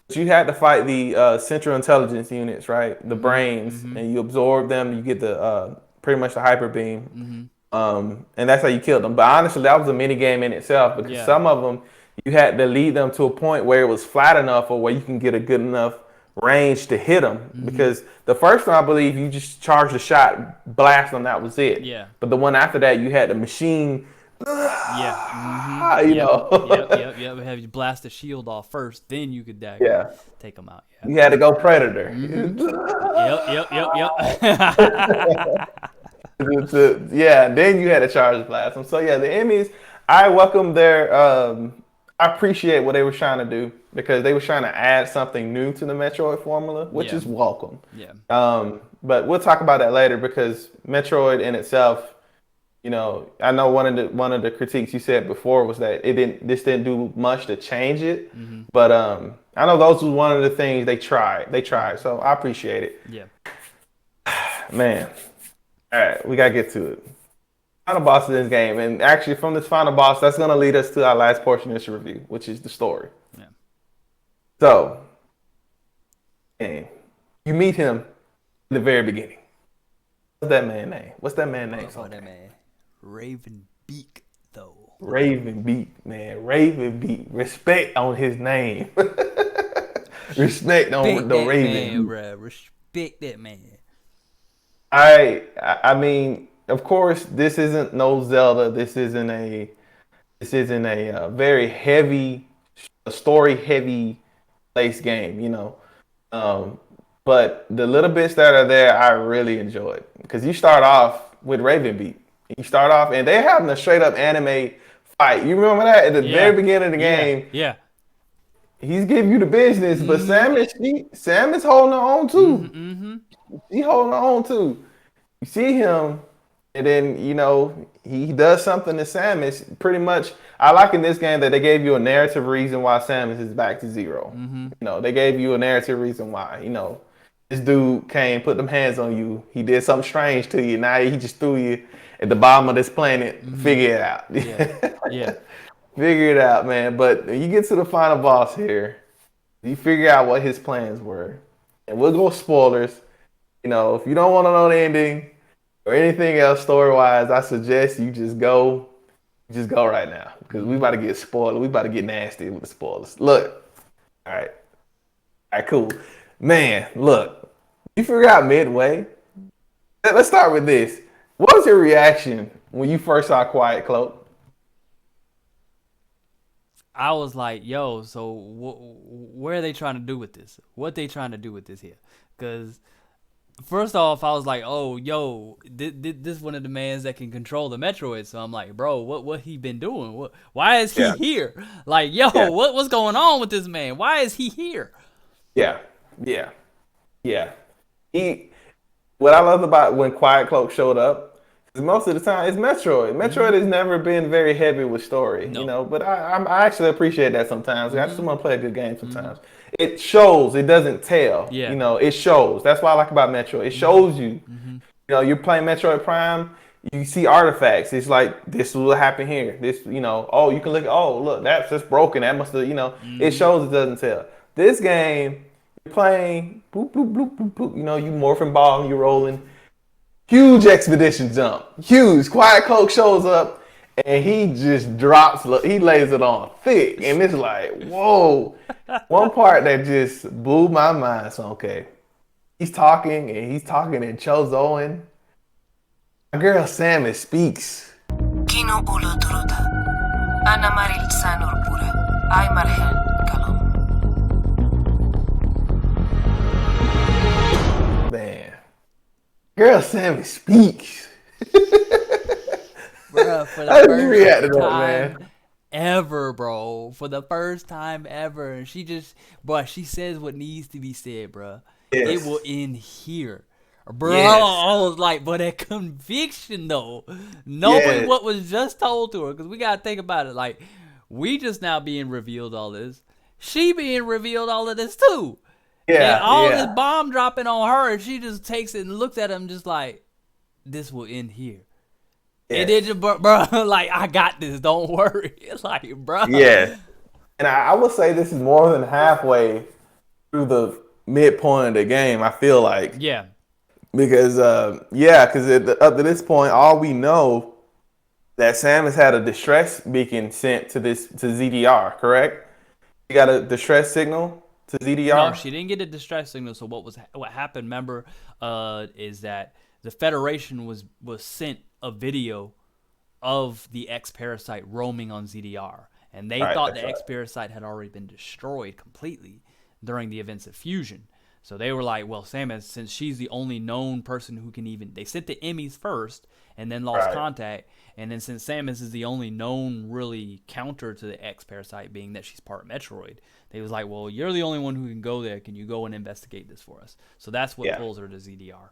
But you had to fight the Central Intelligence units, right? The brains, and you absorb them. You get the pretty much the hyper beam, and that's how you killed them. But honestly, that was a mini game in itself, because some of them you had to lead them to a point where it was flat enough, or where you can get a good enough range to hit them. Because the first one, I believe, you just charged a shot, blast them, that was it. Yeah. But the one after that, you had the machine. Yeah. Yep. Have you blast the shield off first, then you could take them out. Yeah. You had to go Predator. Yep. Yeah, then you had to charge blast them. So yeah, the Emmys, I welcome their. I appreciate what they were trying to do, because they were trying to add something new to the Metroid formula, which is welcome. Yeah. But we'll talk about that later, because Metroid in itself. I know one of the critiques you said before was that this didn't do much to change it, but I know those was one of the things they tried. So I appreciate it. Yeah. Man, all right, we gotta get to it. Final boss of this game, and actually from this final boss, that's gonna lead us to our last portion of this review, which is the story. Yeah. So, you meet him in the very beginning. What's that man's name? Oh, that man. Raven Beak, though. Raven Beak, man. Raven Beak. Respect on his name. Respect on the Raven. Man, bruh. Respect that man. I mean, of course, this isn't no Zelda. This isn't a very heavy, story heavy place game. But the little bits that are there, I really enjoyed, because you start off with Raven Beak. You start off, and they're having a straight up anime fight. You remember that at the very beginning of the game? Yeah. He's giving you the business, but Sam is holding on too. He holding on too. You see him, and then he does something to Samus. Pretty much, I like in this game that they gave you a narrative reason why Samus is back to zero. They gave you a narrative reason why. This dude came, put them hands on you. He did something strange to you. Now he just threw you at the bottom of this planet. Figure it out. Yeah. Figure it out, man. But you get to the final boss here, you figure out what his plans were. And we'll go spoilers. If you don't want to know the ending or anything else story-wise, I suggest you just go right now, because we about to get spoiled. We about to get nasty with the spoilers. Look. All right, cool. Man, look. You figure out midway. Let's start with this. What was your reaction when you first saw Quiet Cloak? I was like, yo, so where are they trying to do with this? What they trying to do with this here? Because first off, I was like, oh, yo, this one of the mans that can control the Metroid. So I'm like, bro, what he been doing? Why is he here? Like, yo, what's going on with this man? Why is he here? Yeah. What I love about when Quiet Cloak showed up is most of the time it's Metroid. Metroid has never been very heavy with story, but I actually appreciate that sometimes. I just want to play a good game sometimes. It shows, it doesn't tell. It shows. That's what I like about Metroid. It shows you You know, you're playing Metroid Prime, you see artifacts. It's like this will happen here. This, you know, oh, you can look. Oh, look, that's just broken. That must have, you know, it Mm-hmm. shows it doesn't tell. This game, you're playing, boop, boop, boop, boop, boop. You know, you morphing ball, and you rolling. Huge expedition jump, huge. Quiet Coke shows up, and he just drops. He lays it on thick, and it's like, whoa. One part that just blew my mind. So okay, he's talking in Chozoan. My girl Samus speaks. Kino ulu turuta. Ana maril sanur pura. Ay marhen kalom. Man, girl Samus speaks. Bruh, for How the did you react to first that, time man? ever, bro. For the first time ever. And she just, bruh, she says what needs to be said, bruh. It will Yes, end here. Bro, yes, I was like, but that conviction though, knowing yes, what was just told to her, because we gotta think about it. Like, we just now being revealed all this, she being revealed all of this too, and yeah, all this yeah, bomb dropping on her, and she just takes it and looks at him just like, this will end here. And then, yes, bro, like, I got this. Don't worry. It's like, bro. yes. And I would say this is more than halfway through the midpoint of the game. I feel like Yeah. because yeah, because up to this point, all we know that Samus had a distress beacon sent to this to ZDR. Correct? You got a distress signal to No, ZDR. she didn't get a distress signal. So what happened? Remember, is that the Federation was sent a video of the X parasite roaming on ZDR, and they Right, thought that's the right. X parasite had already been destroyed completely during the events of fusion. So they were like, well, Samus, since she's the only known person who can even, they sent the Emmys first and then lost Right. contact. And then since Samus is the only known really counter to the X parasite, being that she's part Metroid, they was like, well, you're the only one who can go there. Can you go and investigate this for us? So that's what Yeah. pulls her to ZDR.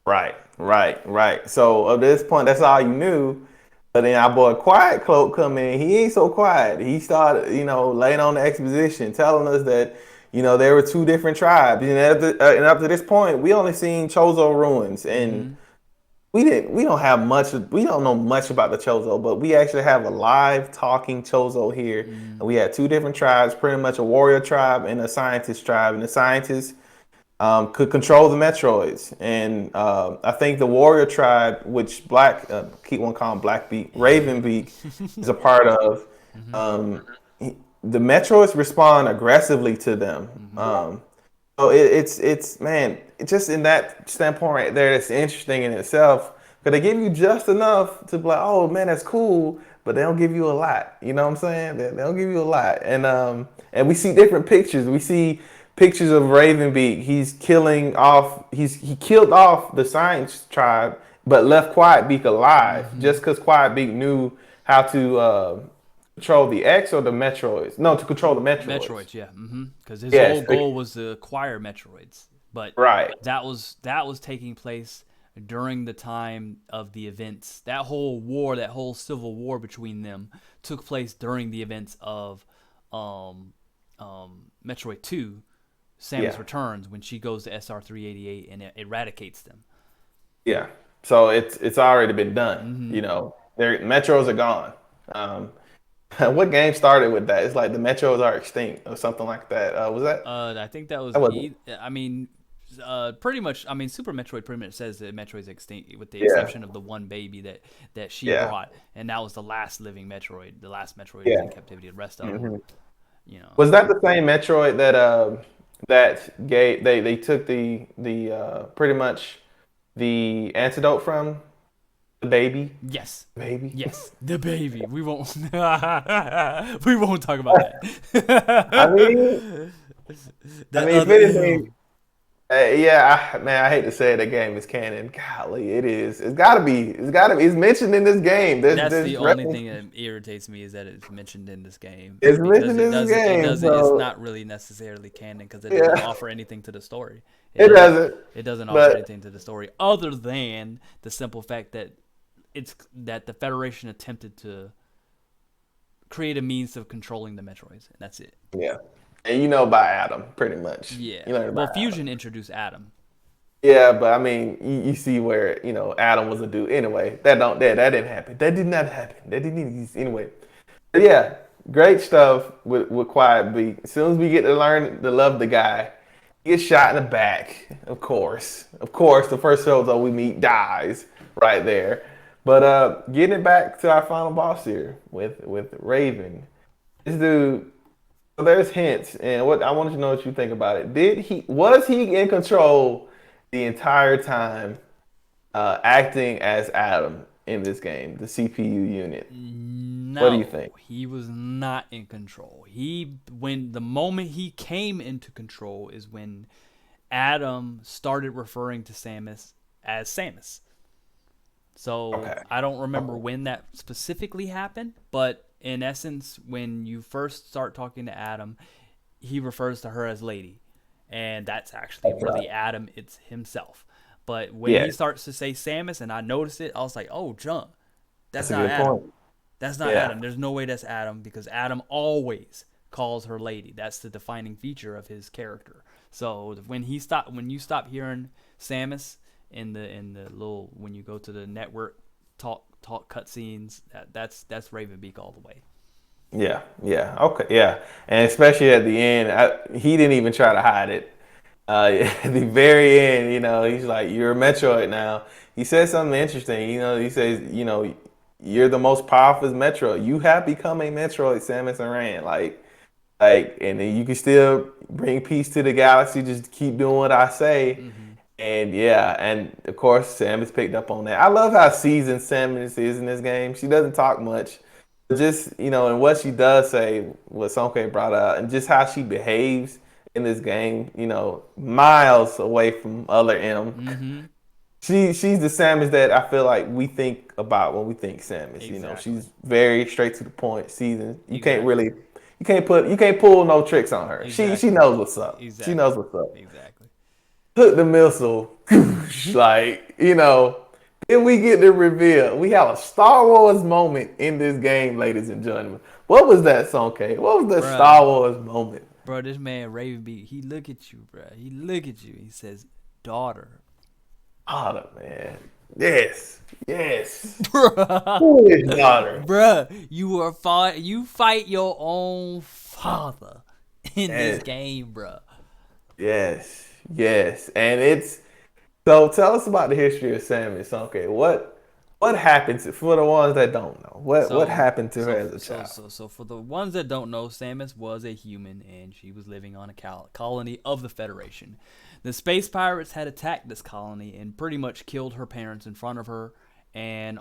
Right. Right. Right. So at this point, that's all you knew. But then our boy Quiet Cloak come in. He ain't so quiet. He started, you know, laying on the exposition, telling us that, you know, there were two different tribes. And up to this point, we only seen Chozo ruins, and Mm-hmm. we don't have much. We don't know much about the Chozo, but we actually have a live talking Chozo here, and Mm-hmm. we had two different tribes, pretty much a warrior tribe and a scientist tribe, and the scientists could control the Metroids. And I think the warrior tribe, which keep one calling Blackbeak, Ravenbeak is a part of, Mm-hmm. the Metroids respond aggressively to them. Mm-hmm. So it's man, just in that standpoint right there, it's interesting in itself because they give you just enough to be like, oh man, that's cool, but they don't give you a lot. You know what I'm saying? They don't give you a lot, and we see different pictures. We see pictures of Ravenbeak. He killed off the Science Tribe, but left Quietbeak alive Mm-hmm. just because Quietbeak knew how to control the X or the Metroids. No, to control the Metroids. Metroids, yeah, because his whole Yes. goal was to acquire Metroids, but Right. that was taking place during the time of the events. That whole war, that whole civil war between them, took place during the events of um, Metroid Two. Samus Yeah. Returns, when she goes to SR388 and it eradicates them. Yeah. So it's already been done. Mm-hmm. You know, their Metros are gone. Um, what game started with that? It's like the Metros are extinct or something like that. Was that? I think that was That wasn't. I mean, pretty much. I mean, Super Metroid pretty much says that Metroid's extinct, with the Yeah. exception of the one baby that she Yeah. brought, and that was the last living Metroid. The last Metroid is Yeah. in captivity. The rest of them, hmm you know. Was that the same Metroid that they took the pretty much the antidote from the baby? Yes, Baby. yes, the baby. We won't. We won't talk about I mean, that. I The mean, if other anything, him. yeah, man, I hate to say the game is canon. Golly, it is. It's gotta be. It's gotta be. It's mentioned in this game. That's There's the only reference. thing that irritates me, is that it's mentioned in this game, It's because mentioned in this game. it's So not really necessarily canon, because it doesn't yeah, offer anything to the story. it doesn't. It doesn't offer But anything to the story other than the simple fact that the Federation attempted to create a means of controlling the Metroids, and that's it. yeah, and you know by Adam, pretty much. Yeah. You learn Well, about Adam. Fusion introduced Adam. Yeah, but I mean, you see where Adam was a dude. Anyway, that didn't happen. That did not happen. That didn't exist. Anyway, but yeah, great stuff with Quiet Beat. As soon as we get to learn to love the guy, he gets shot in the back. Of course, the first Chozo we meet dies right there. But getting it back to our final boss here with Raven, this dude. So there's hints, and what I wanted to know what you think about it. Was he in control the entire time, acting as Adam in this game, the CPU unit? What do you No, think? he was not in control. When the moment he came into control is when Adam started referring to Samus as Samus. So Okay. I don't remember when that specifically happened, but in essence, when you first start talking to Adam, he refers to her as Lady, and that's actually That's really right. Adam. It's himself. But when Yeah, he starts to say Samus, and I noticed it, I was like, "Oh, John, that's that's a not good Adam. point. That's not Yeah, Adam. There's no way that's Adam because Adam always calls her Lady. That's the defining feature of his character. So when you stop hearing Samus in the little when you go to the network talk cutscenes, that's Ravenbeak all the way. yeah. Okay, yeah. And especially at the end, he didn't even try to hide it. At the very end, he's like, "You're a Metroid now." He says something interesting. He says, "You're the most powerful Metroid. You have become a Metroid, Samus Aran." And then you can still bring peace to the galaxy. Just keep doing what I say. Mm-hmm. And yeah, and of course, Samus picked up on that. I love how seasoned Samus is in this game. She doesn't talk much, but just and what she does say, what Sonke brought out, and just how she behaves in this game. Miles away from other M. Mm-hmm. She's the Samus that I feel like we think about when we think Samus. Exactly. She's very straight to the point, seasoned. Exactly. You can't pull no tricks on her. She Exactly. knows what's up. She Exactly. knows what's up. Exactly. Took the missile, like Then we get the reveal. We have a Star Wars moment in this game, ladies and gentlemen. What was that, Sonke? What was the Bruh. Star Wars moment? Bro, this man Ravenbeak, he look at you, bro. He look at you. He says, "Daughter." Daughter, man. Yes, yes. Bruh. Who is daughter? Bruh, you fight your own father in this Yes, game, bruh. yes. And it's so. Tell us about the history of Samus. Okay, what happened for the ones that don't know? What So, happened to her so, as a so, child? so, so, for the ones that don't know, Samus was a human, and she was living on a colony of the Federation. The space pirates had attacked this colony and pretty much killed her parents in front of her, and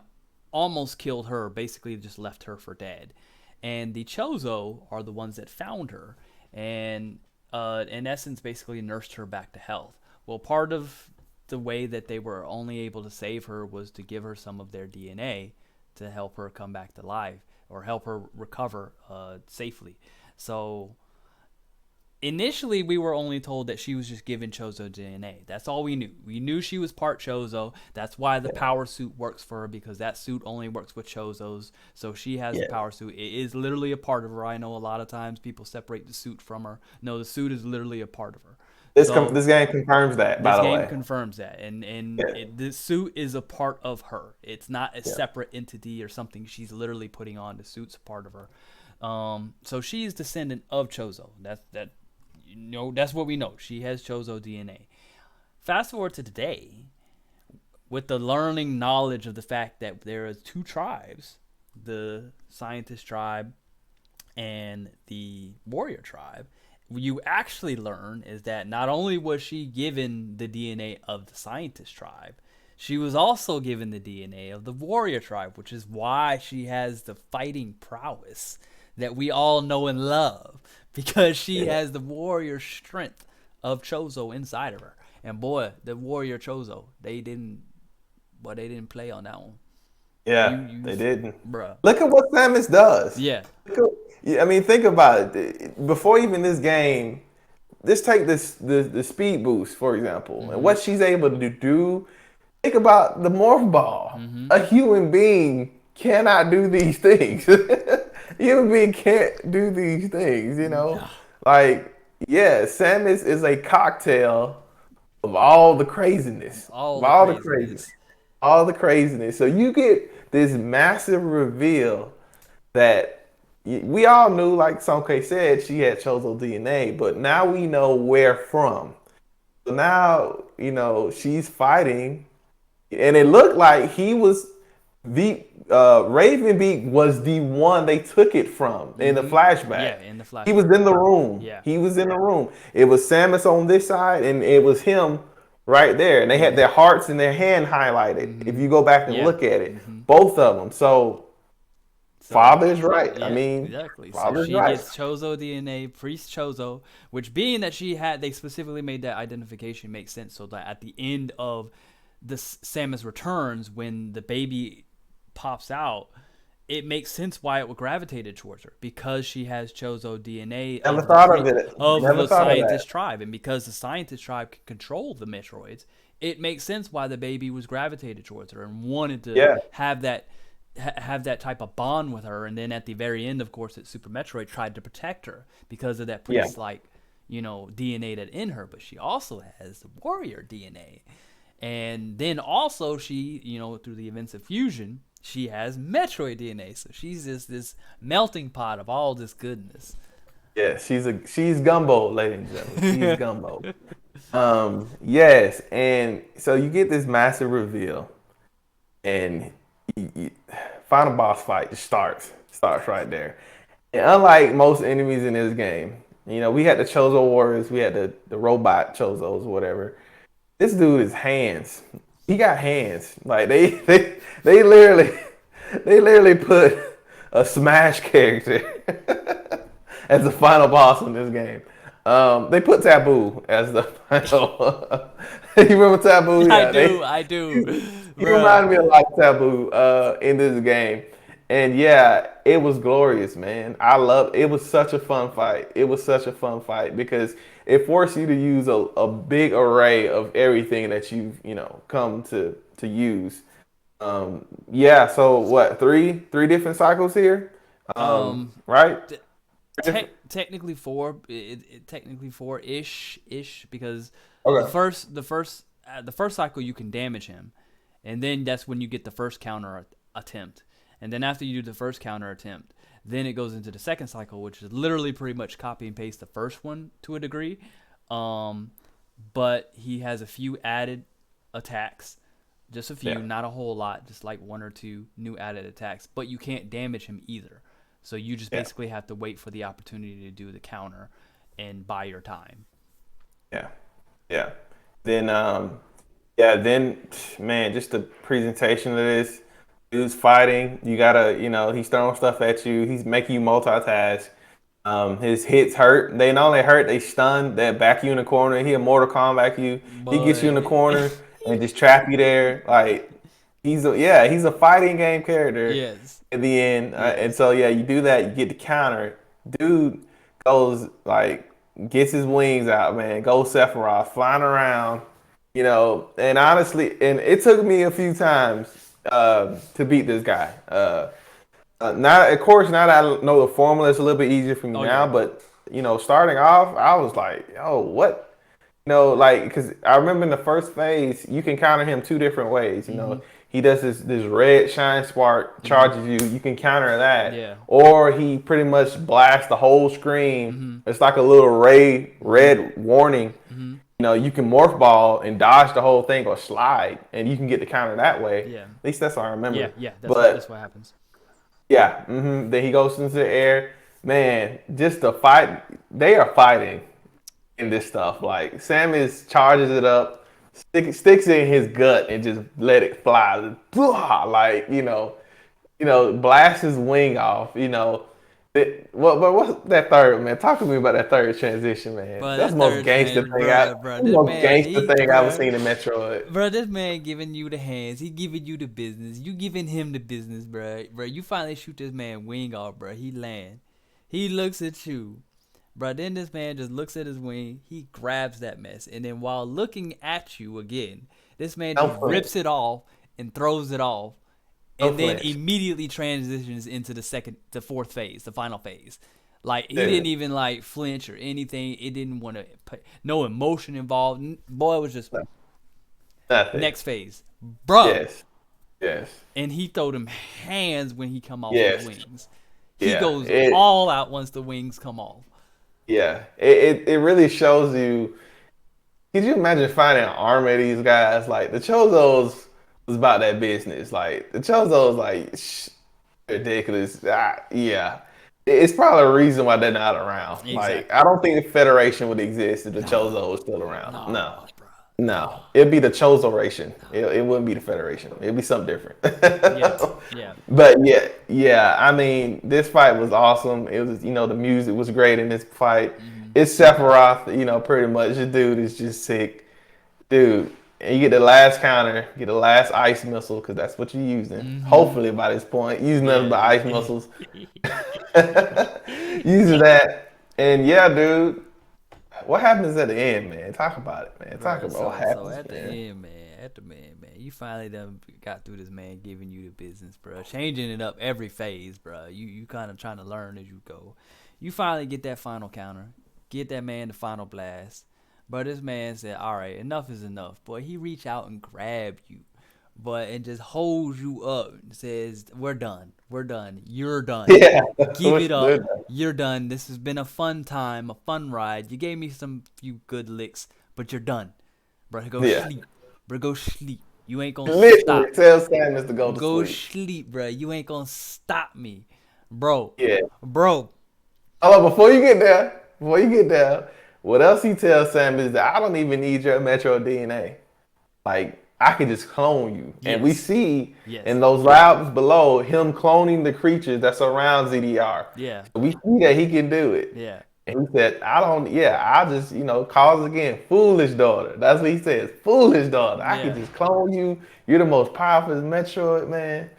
almost killed her. Basically, just left her for dead. And the Chozo are the ones that found her, and in essence, basically nursed her back to health. Well, part of the way that they were only able to save her was to give her some of their DNA to help her come back to life or help her recover safely. So initially, we were only told that she was just given Chozo DNA. That's all we knew. We knew she was part Chozo. That's why the power suit works for her, because that suit only works with Chozos. So she has the Yeah. power suit. It is literally a part of her. I know a lot of times people separate the suit from her. No, the suit is literally a part of her. So This game confirms that, by this the game way. confirms that, and Yeah, this suit is a part of her. It's not a yeah. separate entity or something she's literally putting on. The suit's a part of her. So she's descendant of Chozo. That's what we know. She has Chozo DNA. Fast forward to today, with the learning knowledge of the fact that there are two tribes, the scientist tribe and the warrior tribe. What you actually learn is that not only was she given the DNA of the scientist tribe, she was also given the DNA of the warrior tribe, which is why she has the fighting prowess that we all know and love, because she Yeah. has the warrior strength of Chozo inside of her. And boy, the warrior Chozo, they didn't play on that one. Yeah, You, they didn't. bruh. Look at what Samus does. Yeah. Yeah, I mean, think about it. Before even this game, let's take the speed boost for example, and Mm-hmm. what she's able to do. Think about the morph ball. Mm-hmm. A human being cannot do these things. A human being can't do these things. No. Like, yeah, Samus is a cocktail of all the craziness, All of the all the craziness, craziness. all the craziness. So you get this massive reveal that we all knew, like Sonke said, she had Chozo DNA, but now we know where from. So now, she's fighting, and it looked like he was the Ravenbeak was the one they took it from in the flashback. Yeah, in the He was flashback. in the room. Yeah. He was in the room. It was Samus on this side, and it was him right there. And they had Yeah. their hearts and their hand highlighted. If you go back and Yeah. look at it, both of them. So So, Father's right. I yeah, mean, exactly. So Father's she right. gets Chozo DNA, Priest Chozo, which being that they specifically made that identification make sense. So that at the end of the Samus Returns, when the baby pops out, it makes sense why it would gravitated towards her because she has Chozo DNA Never thought of it. of Never the thought of scientist that. tribe, and because the scientist tribe can control the Metroids, it makes sense why the baby was gravitated towards her and wanted to Yeah. have that type of bond with her. And then at the very end, of course, that Super Metroid tried to protect her because of that Yeah. priest-like, DNA that in her. But she also has the warrior DNA, and then also she, through the events of fusion, she has Metroid DNA. So she's just this melting pot of all this goodness. Yeah, she's gumbo, ladies and gentlemen. She's gumbo. Yes, and so you get this massive reveal, and final boss fight just starts right there. And unlike most enemies in this game, we had the Chozo Warriors, we had the robot Chozos, whatever. This dude is hands. He got hands. Like they literally put a Smash character as the final boss in this game. They put Taboo as the final. You remember Taboo? Yeah, I do. He reminded me of like Taboo in this game. And yeah, it was glorious, man. It was such a fun fight. It was such a fun fight because it forced you to use a big array of everything that you've, come to use. Yeah, so what, three different cycles here? Right? Technically four, technically four-ish, because Okay. the first cycle you can damage him, and then that's when you get the first counter attempt, and then after you do the first counter attempt, then it goes into the second cycle, which is literally pretty much copy and paste the first one to a degree, but he has a few added attacks, just a few, Yeah. not a whole lot, just like one or two new added attacks, but you can't damage him either. So you just basically have to wait for the opportunity to do the counter and buy your time. Yeah. Yeah. Then, man, just the presentation of this. Dude's fighting. You gotta, he's throwing stuff at you. He's making you multitask. His hits hurt. They not only hurt, they stun. They back you in the corner. He a Mortal Kombat you. He gets you in the corner and just trap you there. Like he's a fighting game character. Yes. In the end, and so yeah, you do that. You get the counter. Dude goes gets his wings out, man. Goes Sephiroth flying around. And honestly, and it took me a few times to beat this guy. Now, of course, now that I know the formula, it's a little bit easier for me now. Yeah. But starting off, I was like, "Oh, what?" Because I remember in the first phase, you can counter him two different ways. He does this red shine spark charges you. You can counter that, Yeah. or he pretty much blasts the whole screen. It's like a little red warning. You can morph ball and dodge the whole thing or slide, and you can get the counter that way. Yeah. At least that's what I remember. Yeah. That's what happens. Yeah. Then he goes into the air. Man, just the fight. They are fighting in this stuff. Like Samus charges it up, sticks it in his gut, and just let it fly. Blast his wing off. What's that third, man? Talk to me about that third transition, man. Bro, That's the that most third gangster thing bro, I've ever seen in Metroid. Bro, this man giving you the hands. He giving you the business. You giving him the business, bro. Bro, you finally shoot this man wing off, bro. He land. He looks at you. Bro, then this man just looks at his wing. He grabs that mess. And then while looking at you again, this man just rips it off and throws it off. And then immediately transitions into the fourth phase, the final phase. Like he didn't even like flinch or anything. It didn't want to put no emotion involved. Boy, it was just Nothing. next phase, bruh. Yes. And he throw them hands when he come off Yes. his wings. He Yeah. goes all out once the wings come off. Yeah. It really shows you. Could you imagine finding an army of these guys? Like the Chozos was about that business. Like the Chozos, like ridiculous. Yeah, it's probably a reason why they're not around. Exactly. Like I don't think the Federation would exist if the Chozo was still around. No, it'd be the Chozoration. It wouldn't be the Federation. It'd be something different. Yeah. But yeah. I mean, this fight was awesome. It was, the music was great in this fight. It's Sephiroth, pretty much. The dude is just sick, dude. And you get the last counter, get the last ice missile, because that's what you're using. Hopefully by this point, using nothing but ice missiles. Using that, and yeah, dude. What happens at the end, man? Talk about it, man. Talk about what happens. So at the end, man, you finally done got through this man giving you the business, bro. Changing it up every phase, bro. You kind of trying to learn as you go. You finally get that final counter, get that man the final blast. But this man said, all right, enough is enough. Boy, he reach out and grab you, and just holds you up and says, we're done. You're done. Yeah. Give it up. You're done. This has been a fun time, a fun ride. You gave me few good licks, but you're done. Bro, go sleep. Bro, go sleep. You ain't gonna stop. Tell Samus to go to sleep. Go sleep, bro. You ain't gonna stop me. Bro. Yeah. Bro. Oh, before you get there, what else he tells Samus is that I don't even need your Metroid DNA. Like, I can just clone you. Yes. And we see in those labs below him cloning the creatures that surround ZDR. Yeah. So we see that he can do it. Yeah. And he said, I just, cause again, foolish daughter. That's what he says. Foolish daughter. I can just clone you. You're the most powerful Metroid, man.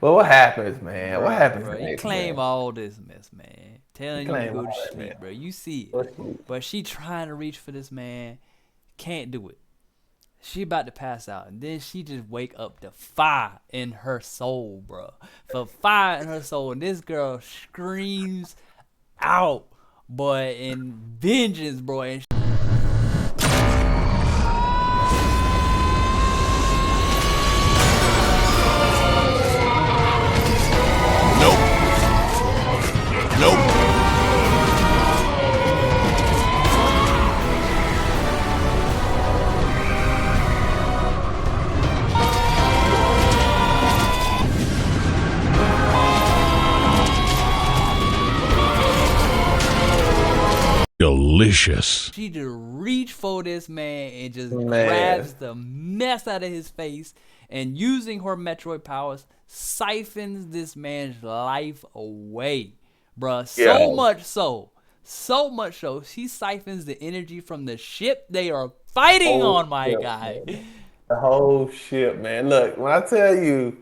But what happens, man? What happens bro? next, You claim man? all this mess, man. Telling you to go to sleep, bro. You see it. But she trying to reach for this man. Can't do it. She about to pass out. And then she just wake up to fire in her soul, bro. For fire in her soul. And this girl screams out, boy, in vengeance, bro. And Nope. Delicious. she just reach for this man and just grabs the mess out of his face, and using her Metroid powers, siphons this man's life away, bruh. So much so, she siphons the energy from the ship they are fighting on, my guy. Man. The whole ship, man. Look, when I tell you,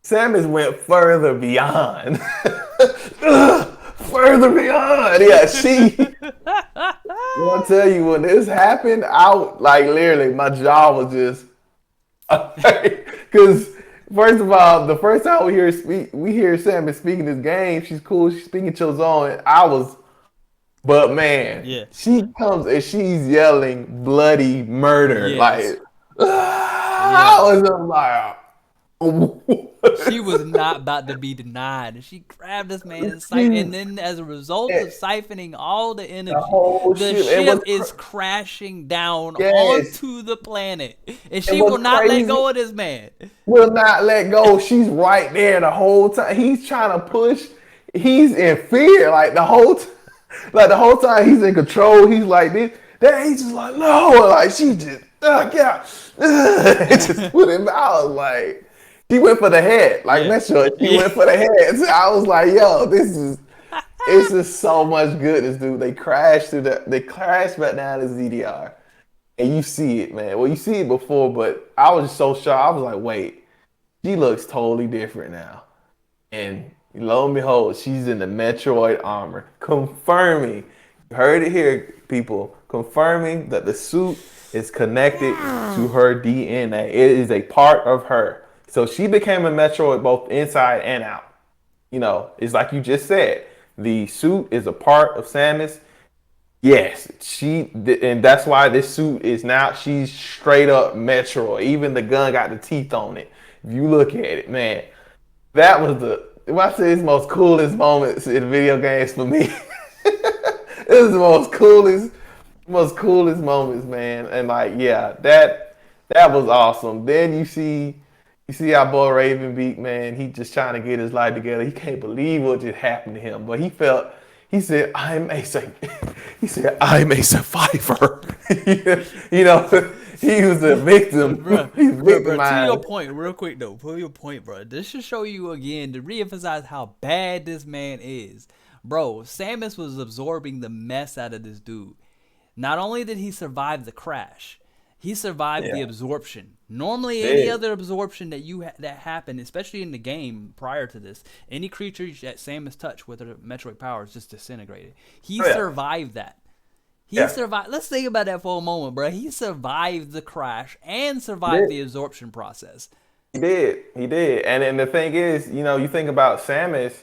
Samus went further beyond. Further beyond. Yeah, she. When I tell you, when this happened, literally, my jaw was just. Because, first of all, the first time we hear Samus speaking this game, she's cool, she's speaking Chozon, but man, she comes and she's yelling bloody murder. Like, I was just like, she was not about to be denied. She grabbed this man and then as a result of siphoning all the energy, the ship is crashing down onto the planet. And she will not let go of this man. Will not let go. She's right there the whole time. He's trying to push. He's in fear. Like the whole time he's in control. He's like this. Then he's just like, no. Like she just, it just put him out. Like, he went for the head, like Metroid. He went for the head. So I was like, "Yo, it's just so much goodness, dude." They crashed back down to ZDR, and you see it, man. Well, you see it before, but I was just so shocked. I was like, "Wait, she looks totally different now." And lo and behold, she's in the Metroid armor, confirming. You heard it here, people. Confirming that the suit is connected to her DNA. It is a part of her. So she became a Metroid both inside and out. It's like you just said. the suit is a part of Samus. Yes, and that's why this suit is now, she's straight up Metroid. Even the gun got the teeth on it. If you look at it, man, that was when I say it's most coolest moments in video games for me. It was the most coolest moments, man. And like, yeah, that was awesome. Then you see our boy Ravenbeak, man. He just trying to get his life together. He can't believe what just happened to him, but he said, he said, I'm a survivor. You know, he was a victim. He's victimized. To your point, real quick though, for your point, bro. This should show you again to reemphasize how bad this man is. Bro, Samus was absorbing the mess out of this dude. Not only did he survive the crash, he survived the absorption. Normally, any other absorption that that happened, especially in the game prior to this, any creature that Samus touched with her Metroid powers just disintegrated. He survived that. He survived. Let's think about that for a moment, bro. He survived the crash and survived the absorption process. He did. And then the thing is, you know, you think about Samus.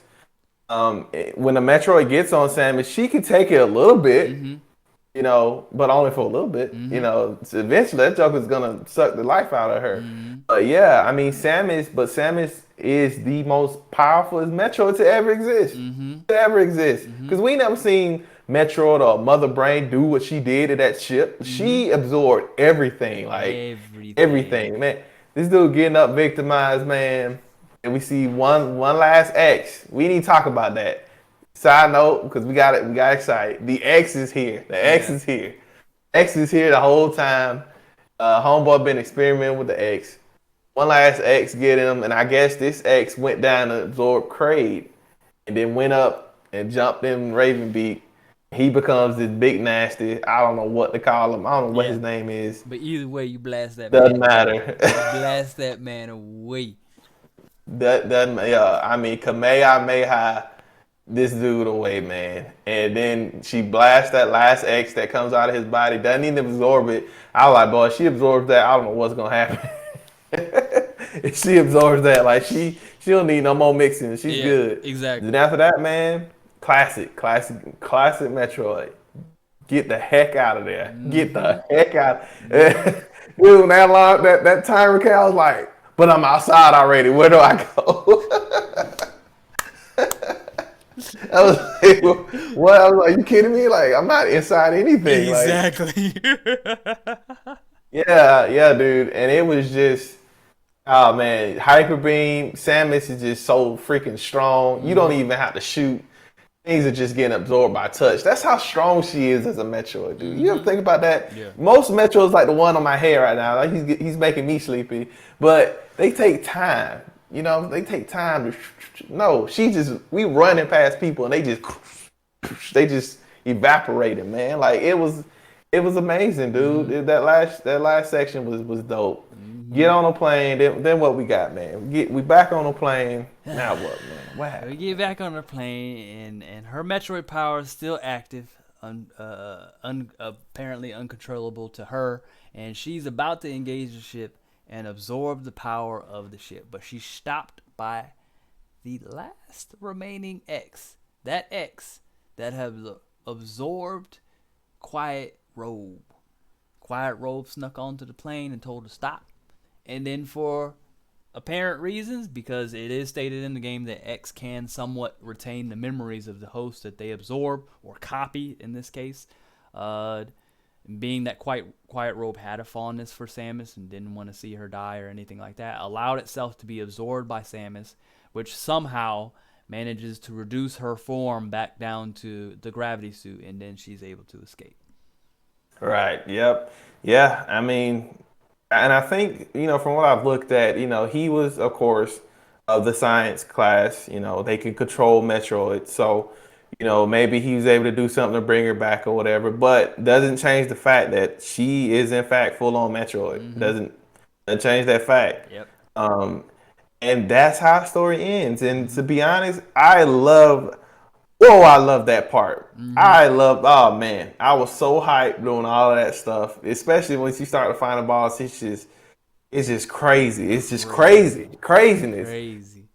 When the Metroid gets on Samus, she can take it a little bit. You know, but only for a little bit. You know, so eventually that Joker's gonna suck the life out of her. But yeah, I mean, Samus is the most powerful Metroid to ever exist. Because we never seen Metroid or Mother Brain do what she did to that ship. She absorbed everything, like everything, man. This dude getting up victimized, man. And we see one last X. We need to talk about that. Side note, because we got excited. The X is here. The X is here. X is here the whole time. Homeboy been experimenting with the X. One last X get him, and I guess this X went down to absorb Kraid, and then went up and jumped in Ravenbeak. He becomes this big nasty. I don't know what to call him. I don't know what his name is. But either way, you blast that. Doesn't man. matter. You blast that man away. I mean, Kamehameha this dude away, man. And then she blasts that last X that comes out of his body. Doesn't even absorb it. I was like, boy, she absorbs that. I don't know what's gonna happen. If she absorbs that, like she don't need no more mixing. She's good. Exactly. And after that, man, classic Metroid. Get the heck out of there. Get the heck out. Dude, when that timer came, I was like, but I'm outside already. Where do I go? I was like, what? I was like, you kidding me? Like, I'm not inside anything. Exactly. Like, yeah, dude. And it was just, oh man, Hyper Beam, Samus is just so freaking strong. You don't even have to shoot. Things are just getting absorbed by touch. That's how strong she is as a Metroid, dude. You ever think about that? Yeah. Most Metroids like the one on my head right now. Like he's making me sleepy. But they take time. You know, they take time to. No, we running past people and they just evaporated, man. Like it was amazing, dude. That last section was dope. Get on a plane. Then what we got, man? We back on a plane. Now what, man? What happened? We get back on the plane and her Metroid power is still active, apparently uncontrollable to her, and she's about to engage the ship and absorb the power of the ship, but she's stopped by the last remaining X. That X that has absorbed Quiet Robe. Quiet Robe snuck onto the plane and told her to stop. And then for apparent reasons, because it is stated in the game that X can somewhat retain the memories of the host that they absorb or copy in this case, being that Quiet Robe had a fondness for Samus and didn't want to see her die or anything like that, allowed itself to be absorbed by Samus, which somehow manages to reduce her form back down to the gravity suit, and then she's able to escape. Right. Yep. Yeah. I mean, and I think, you know, from what I've looked at, you know, he was, of course, of the science class. You know, they can control Metroid. So, you know, maybe he was able to do something to bring her back or whatever, but doesn't change the fact that she is in fact full on Metroid. Doesn't change that fact. Yep. And that's how the story ends. And to be honest, I love that part. Oh man, I was so hyped doing all of that stuff, especially when you start to find the boss. It's just crazy. It's just craziness. Crazy.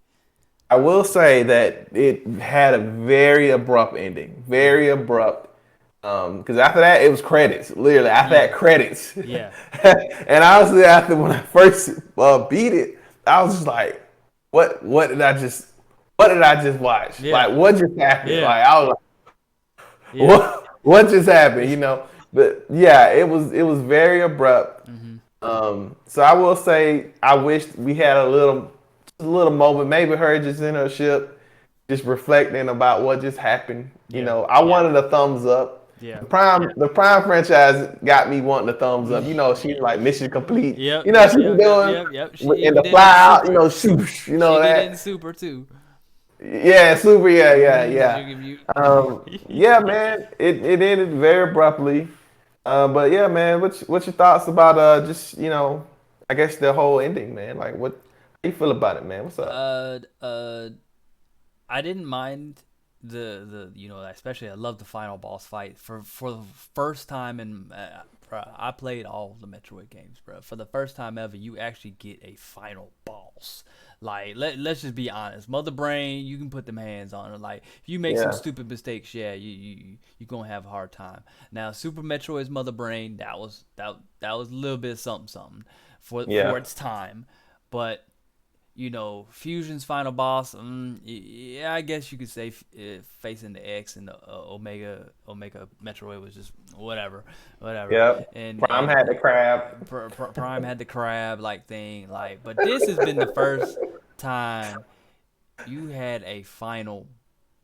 I will say that it had a very abrupt ending, very abrupt. Because after that, it was credits. Literally, after that, credits. Yeah. And honestly, after when I first beat it, I was just like, What did I just? What did I just watch? Yeah. Like, what just happened? Yeah. Like, I was like, Yeah. what just happened? You know. But yeah, it was very abrupt. So I will say, I wish we had a little moment, maybe her just in her ship, just reflecting about what just happened. You Yeah. know, I wanted a thumbs up. Yeah. The Prime franchise got me wanting a thumbs up. You know, she's like mission complete. Yep. You know, she was doing Yep. She and even the did fly it in out. You Super. know, swoosh. You know She did it in that. Super too. Yeah, super. Yeah. You- Yeah, man. It ended very abruptly. But yeah, man. What's your thoughts about just I guess the whole ending, man? Like, how you feel about it, man? What's up? I didn't mind especially I love the final boss fight for the first time in bro, I played all the Metroid games, bro. For the first time ever, you actually get a final boss. Like let's just be honest, Mother Brain, you can put them hands on her. Like if you make some Yeah. stupid mistakes, yeah, you gonna have a hard time. Now Super Metroid's Mother Brain, that was a little bit of something for Yeah. its time, but Fusion's final boss. Yeah, I guess you could say facing the X and the Omega Metroid was just whatever. Yeah. And Prime had the crab. Prime had the crab like thing, like. But this has been the first time you had a final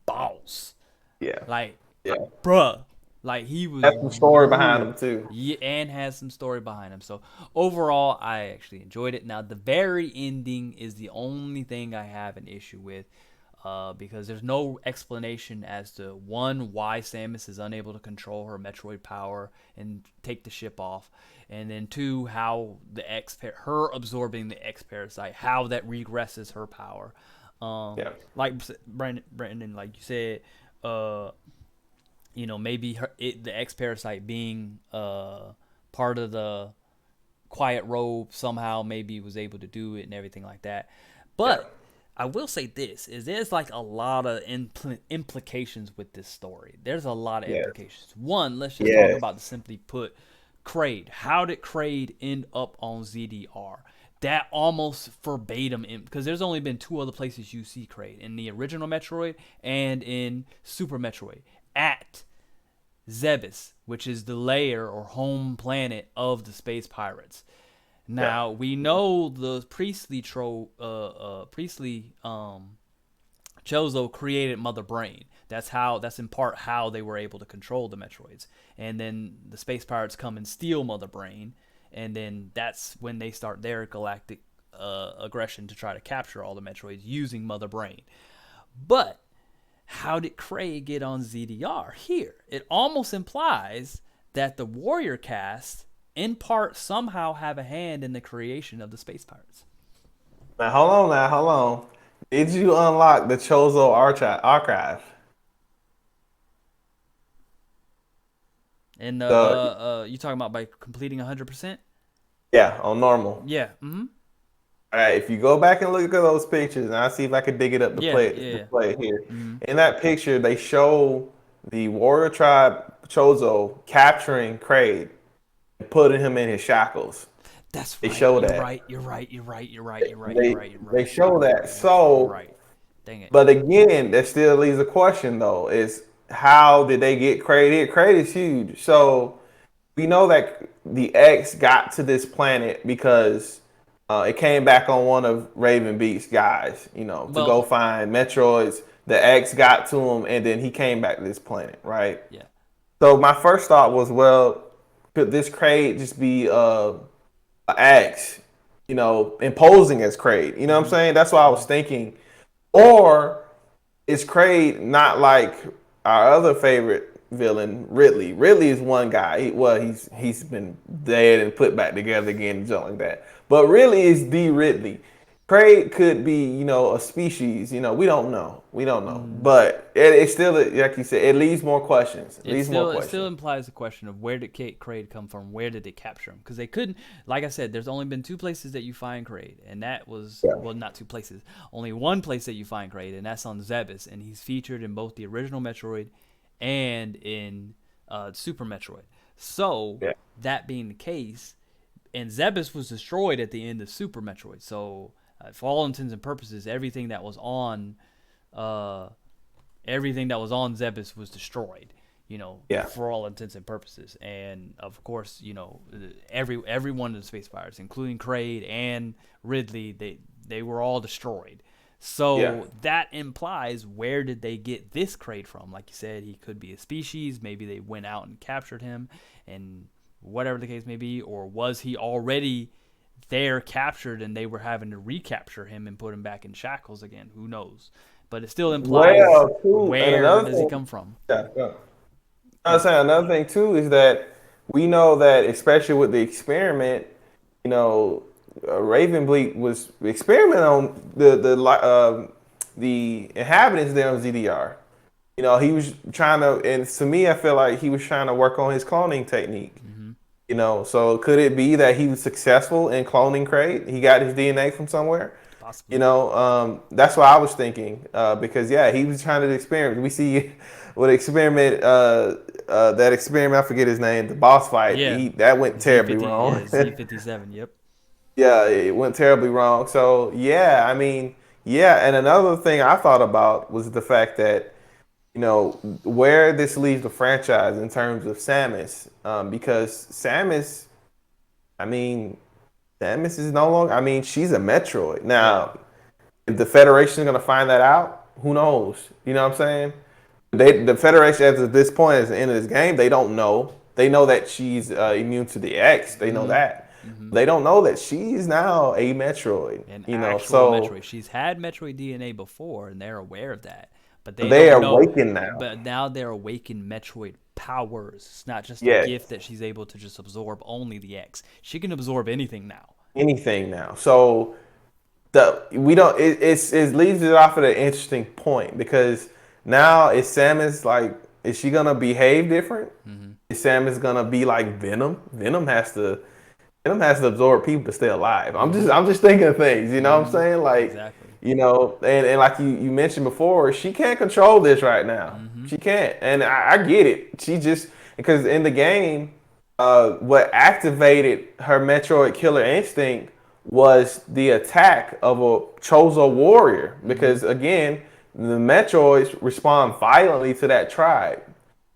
boss, Yeah. like, Yeah. bruh. Like he was Has some story behind him too. yeah, and has some story behind him. So overall, I actually enjoyed it. Now the very ending is the only thing I have an issue with, because there's no explanation as to one, why Samus is unable to control her Metroid power and take the ship off, and then two, how her absorbing the X parasite, how that regresses her power. Yeah. Like Brandon, like you said, maybe the X parasite being part of the quiet robe somehow maybe was able to do it and everything like that. But Yeah. I will say this is there's like a lot of implications with this story. There's a lot of Yes. implications. One, let's just Yes. talk about the simply put Kraid. How did Kraid end up on ZDR? That almost verbatim, because there's only been two other places you see Kraid, in the original Metroid and in Super Metroid, at Zebes, which is the lair or home planet of the space pirates. Now we know the Priestley Chozo created Mother Brain. That's in part how they were able to control the Metroids. And then the space pirates come and steal Mother Brain, and then that's when they start their galactic aggression to try to capture all the Metroids using Mother Brain. But how did Kraid get on ZDR here? It almost implies that the Warrior Cast, in part, somehow have a hand in the creation of the Space Pirates. Now hold on. Did you unlock the Chozo archive? And you talking about by completing 100%? Yeah, on normal. Yeah. Mm-hmm. All right, if you go back and look at those pictures, and I'll see if I can dig it up to Yeah, play it, yeah. to play it here. Mm-hmm. In that picture, they show the warrior tribe Chozo capturing Kraid and putting him in his shackles. That's They right. show You're that. right. You're right. They show that. So, You're right. Dang it. but again, that still leaves a question though: is how did they get Kraid here? Kraid is huge, so we know that the X got to this planet because it came back on one of Raven Beast's guys, to go find Metroids. The X got to him, and then he came back to this planet, right? Yeah. So my first thought was, well, could this Kraid just be an X, imposing as Kraid? You know what I'm saying? That's what I was thinking. Or is Kraid not like our other favorite villain, Ridley? Ridley is one guy. He's been dead and put back together again and something like that. But really, it's the Ridley. Kraid could be, a species. We don't know. We don't know. But it's still, like you said, it leaves more questions. It still implies the question of where did Kraid come from? Where did they capture him? Because they couldn't, like I said, there's only been 2 places that you find Kraid, and that was well, not 2 places, only 1 place that you find Kraid, and that's on Zebes, and he's featured in both the original Metroid and in Super Metroid. So that being the case, and Zebes was destroyed at the end of Super Metroid, so. For all intents and purposes, everything that was on Zebes was destroyed. For all intents and purposes, and of course, every one of the space pirates, including Kraid and Ridley, they were all destroyed. So that implies, where did they get this Kraid from? Like you said, he could be a species. Maybe they went out and captured him, and whatever the case may be, or was he already they're captured and they were having to recapture him and put him back in shackles again? Who knows? But it still implies, where does he come from? I was saying another thing too is that we know that, especially with the experiment, Ravenbleak was experimenting on the inhabitants there on ZDR. He was trying to, and to me, I feel like he was trying to work on his cloning technique. So could it be that he was successful in cloning Kraid? He got his DNA from somewhere. Possibly. That's what I was thinking. Because he was trying to experiment. We see with experiment, that experiment, I forget his name, the boss fight. That went terribly wrong. Z57. Yep. It went terribly wrong. So and another thing I thought about was the fact that, where this leaves the franchise in terms of Samus, because Samus is no longer, she's a Metroid. Now, if the Federation is going to find that out, who knows? You know what I'm saying? The Federation, at this point, at the end of this game, they don't know. They know that she's immune to the X. They know that. They don't know that she's now a Metroid. Metroid. She's had Metroid DNA before, and they're aware of that. But they are awakened now. But now they're awakened Metroid powers. It's not just a gift that she's able to just absorb only the X. She can absorb anything now. So it leaves it off at an interesting point, because now is Samus is she gonna behave different? Is Samus gonna be like Venom? Venom has to absorb people to stay alive. I'm just thinking of things, what I'm saying? Exactly. And like you mentioned before, she can't control this right now. She can't. And I get it. She just, because in the game, what activated her Metroid killer instinct was the attack of a Chozo warrior. Because again, the Metroids respond violently to that tribe.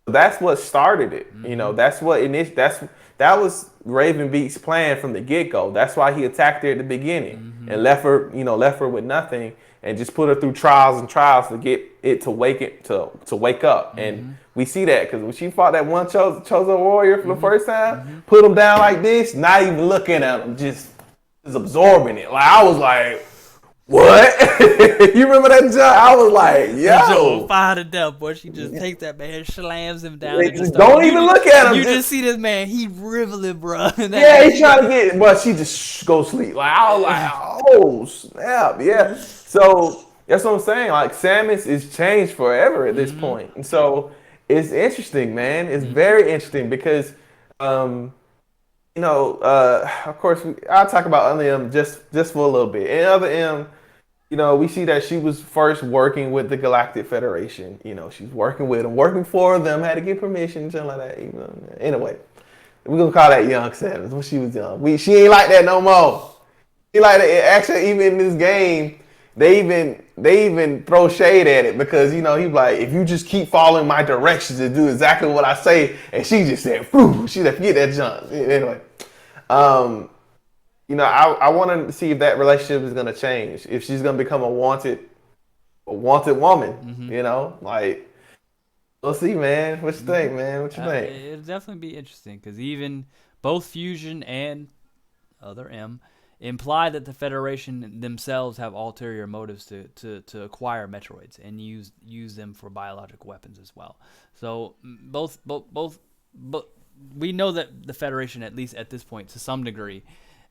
That's what started it. That was Ravenbeak's plan from the get-go. That's why he attacked her at the beginning and left her with nothing, and just put her through trials and trials to get it to wake up. And we see that because when she fought that one Chozo warrior for the first time, put him down like this, not even looking at him, just absorbing it. I was like, what? You remember that jump? I was like, yo. Fire to death, boy. She just takes that man, slams him down. Don't even look at him. You just see this man, he riveling, bro. He's trying to get, but she just go sleep. I was like, oh, snap. Yeah. So that's what I'm saying. Samus is changed forever at this point. And so it's interesting, man. It's very interesting because, of course, I'll talk about Other M just for a little bit. And Other M, we see that she was first working with the Galactic Federation. She's working with them, working for them, had to get permission, something like that. Anyway, we're going to call that young Samus when she was young. She ain't like that no more. She like that. Actually, even in this game, they even throw shade at it because, he's like, if you just keep following my directions and do exactly what I say, and she just said, phew, she said, forget that junk. Anyway, I want to see if that relationship is going to change, if she's going to become a wanted woman, we'll see, man. What you think, man? What you think? It'll definitely be interesting because even both Fusion and Other M imply that the Federation themselves have ulterior motives to acquire Metroids and use them for biological weapons as well. So both we know that the Federation, at least at this point, to some degree,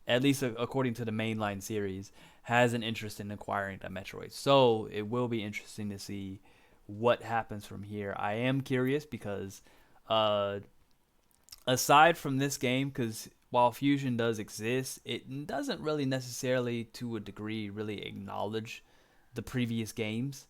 at least according to the mainline series, has an interest in acquiring that Metroid. So it will be interesting to see what happens from here. I am curious because aside from this game, because while Fusion does exist, it doesn't really necessarily, to a degree, really acknowledge the previous games.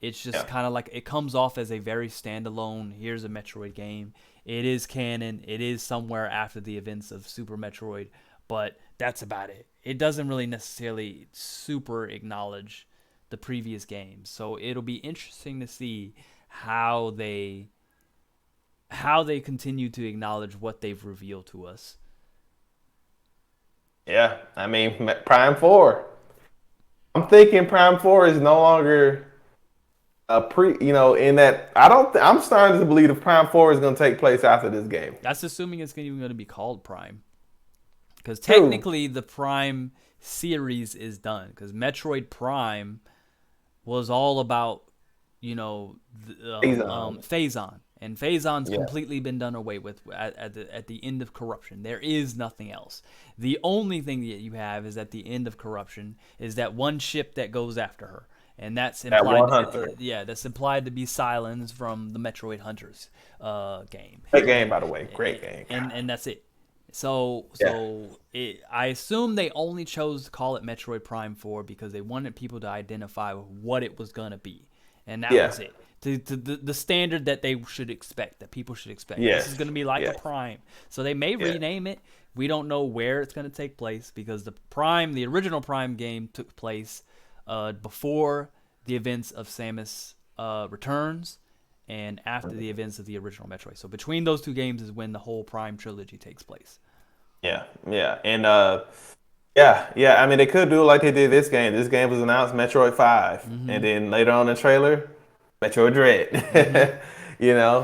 It's just kind of like it comes off as a very standalone. Here's a Metroid game. It is canon. It is somewhere after the events of Super Metroid, but that's about it. It doesn't really necessarily super acknowledge the previous games. So it'll be interesting to see how they continue to acknowledge what they've revealed to us. Yeah, I mean Prime 4. I'm thinking Prime 4 is no longer in that I'm starting to believe the Prime 4 is going to take place after this game. That's assuming it's even going to be called Prime. Because technically the Prime series is done. Because Metroid Prime was all about, Phazon. And Phazon's completely been done away with at the end of Corruption. There is nothing else. The only thing that you have is at the end of Corruption is that one ship that goes after her. And that's implied. That's implied to be Silence from the Metroid Hunters game. Great game, by the way. Great game. And that's it. So I assume they only chose to call it Metroid Prime 4 because they wanted people to identify what it was gonna be, and that was it. To the standard that they should expect, that people should expect. This is gonna be like a Prime. So they may rename it. We don't know where it's gonna take place because the original Prime game took place before the events of Samus Returns and after the events of the original Metroid. So between those two games is when the whole Prime trilogy takes place. And I mean, they could do it like they did this game. This game was announced Metroid 5, and then later on in the trailer, Metroid Dread.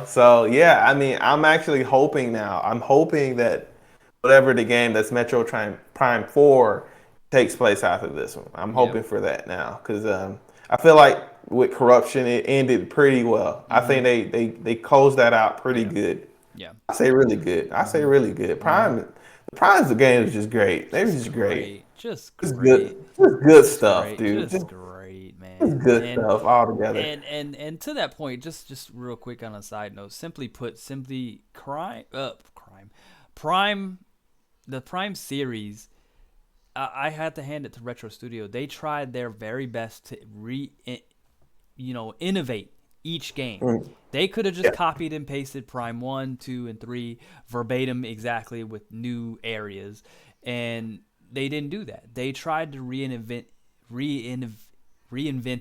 So I mean, I'm actually hoping now. I'm hoping that whatever the game that's Metroid Prime 4 takes place after this one. I'm hoping for that now because I feel like with Corruption it ended pretty well. I think they closed that out pretty good. Yeah, I say really good. Prime, the Prime's game is just great. They were just great. Just good stuff, dude. Just great, man. Just good stuff all together. And to that point, just real quick on a side note, Prime, the Prime series. I had to hand it to Retro Studio. They tried their very best to innovate each game. They could have just copied and pasted Prime 1, 2, and 3 verbatim exactly with new areas, and they didn't do that. They tried to reinvent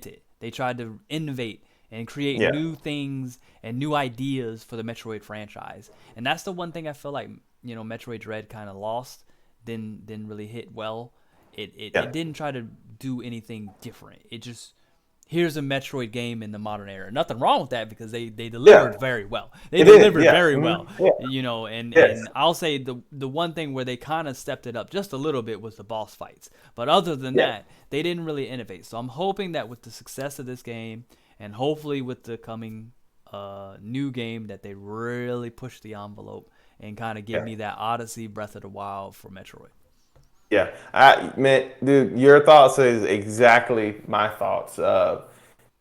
it. They tried to innovate and create new things and new ideas for the Metroid franchise. And that's the one thing I feel like Metroid Dread kind of lost. Didn't really hit well. It didn't try to do anything different. It just, here's a Metroid game in the modern era. Nothing wrong with that because they delivered very well. They delivered very well. And I'll say the one thing where they kind of stepped it up just a little bit was the boss fights. But other than that, they didn't really innovate. So I'm hoping that with the success of this game and hopefully with the coming new game that they really push the envelope and kind of give me that Odyssey Breath of the Wild for Metroid. Dude, your thoughts is exactly my thoughts.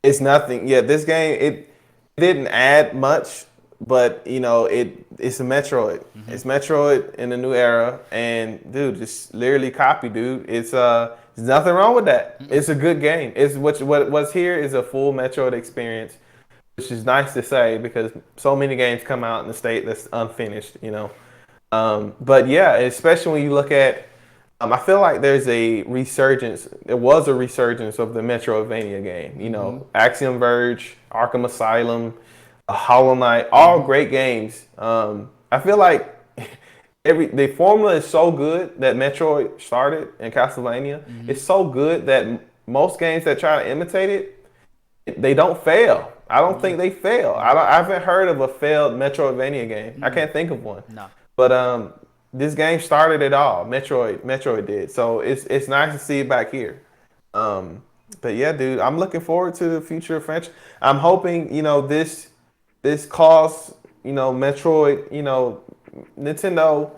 It's nothing. This game it didn't add much, but it's a Metroid. It's Metroid in the new era, and dude, just literally copy, dude. There's nothing wrong with that. It's a good game. It's what's here is a full Metroid experience, which is nice to say because so many games come out in the state that's unfinished, But especially when you look at, I feel like there's a resurgence. There was a resurgence of the Metroidvania game. Axiom Verge, Arkham Asylum, Hollow Knight, all great games. I feel like the formula is so good that Metroid started and Castlevania. It's so good that most games that try to imitate it, they don't fail. I don't think they fail. I haven't heard of a failed Metroidvania game. I can't think of one. No. But this game started it all. Metroid did. So it's nice to see it back here. But yeah, dude, I'm looking forward to the future of French. I'm hoping this costs Metroid. Nintendo.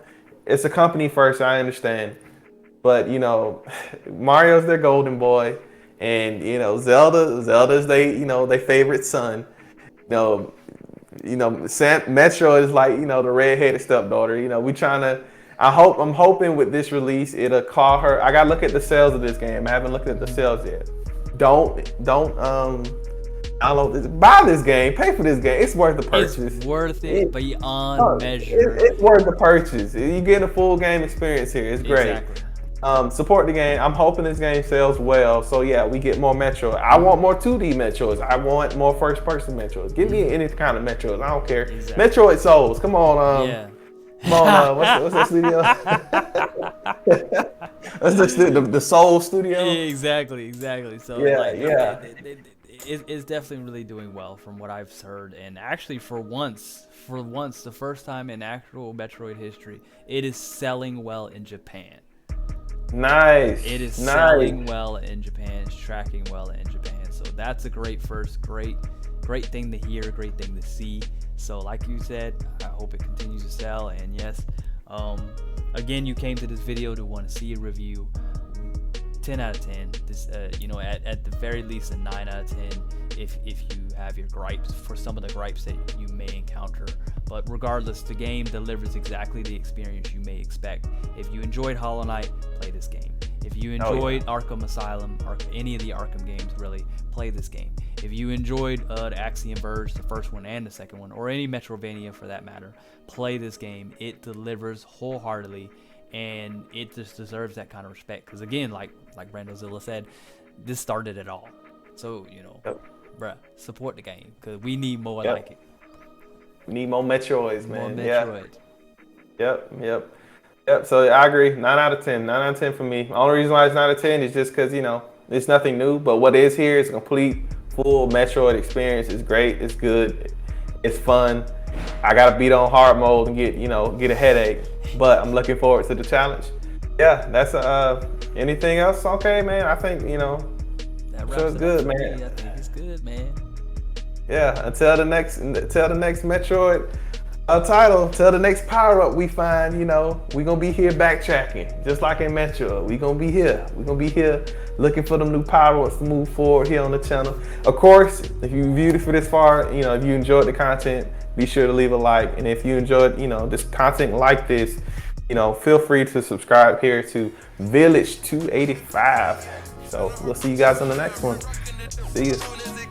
It's a company first. I understand. But you know, Mario's their golden boy, and you know, Zelda's they favorite son. Metro is like, the redheaded stepdaughter. We trying to. I'm hoping with this release it'll call her. I gotta look at the sales of this game. I haven't looked at the sales yet. Don't download this. Buy this game. Pay for this game. It's worth the purchase. It's worth it beyond measure. It's worth the purchase. You get a full game experience here. It's great. Exactly. Support the game. I'm hoping this game sells well. So yeah, we get more Metroid. I want more 2D Metroids. I want more first-person Metroids. Give me any kind of Metroids. I don't care. Exactly. Metroid Souls. Come on. Yeah. Come on. What's that studio? That's the Soul Studio. Yeah, exactly. So yeah. It's definitely really doing well from what I've heard, and actually for once, the first time in actual Metroid history, it is selling well in Japan. Nice. It is selling well in Japan. It's tracking well in Japan. So that's a great thing to hear, great thing to see. So like you said, I hope it continues to sell. And yes, again, you came to this video to want to see a review. 10 out of 10. This, at the very least a 9 out of 10 if you have your gripes for some of the gripes that you may encounter. But regardless, the game delivers exactly the experience you may expect. If you enjoyed Hollow Knight, play this game. If you enjoyed Arkham Asylum, or any of the Arkham games, really, play this game. If you enjoyed the Axiom Verge, the first one and the second one, or any Metroidvania for that matter, play this game. It delivers wholeheartedly, and it just deserves that kind of respect. Because again, like Brandozilla said, this started it all. So, bruh, support the game, because we need more like it. We need more Metroids, man. More Metroid. Yep. So I agree. 9 out of 10. 9 out of 10 for me. The only reason why it's 9 out of 10 is just because, it's nothing new. But what is here is a complete, full Metroid experience. It's great. It's good. It's fun. I got to beat on hard mode and get a headache. But I'm looking forward to the challenge. Yeah, that's anything else? Okay, man. I think, that so it's good, man. I think it's good, man. Yeah, until the next Metroid title, till the next power up we find, we gonna be here backtracking, just like in Metroid. We gonna be here looking for them new power ups to move forward here on the channel. Of course, if you viewed it for this far, if you enjoyed the content, be sure to leave a like. And if you enjoyed, this content like this, feel free to subscribe here to Village 285. So we'll see you guys on the next one. See you.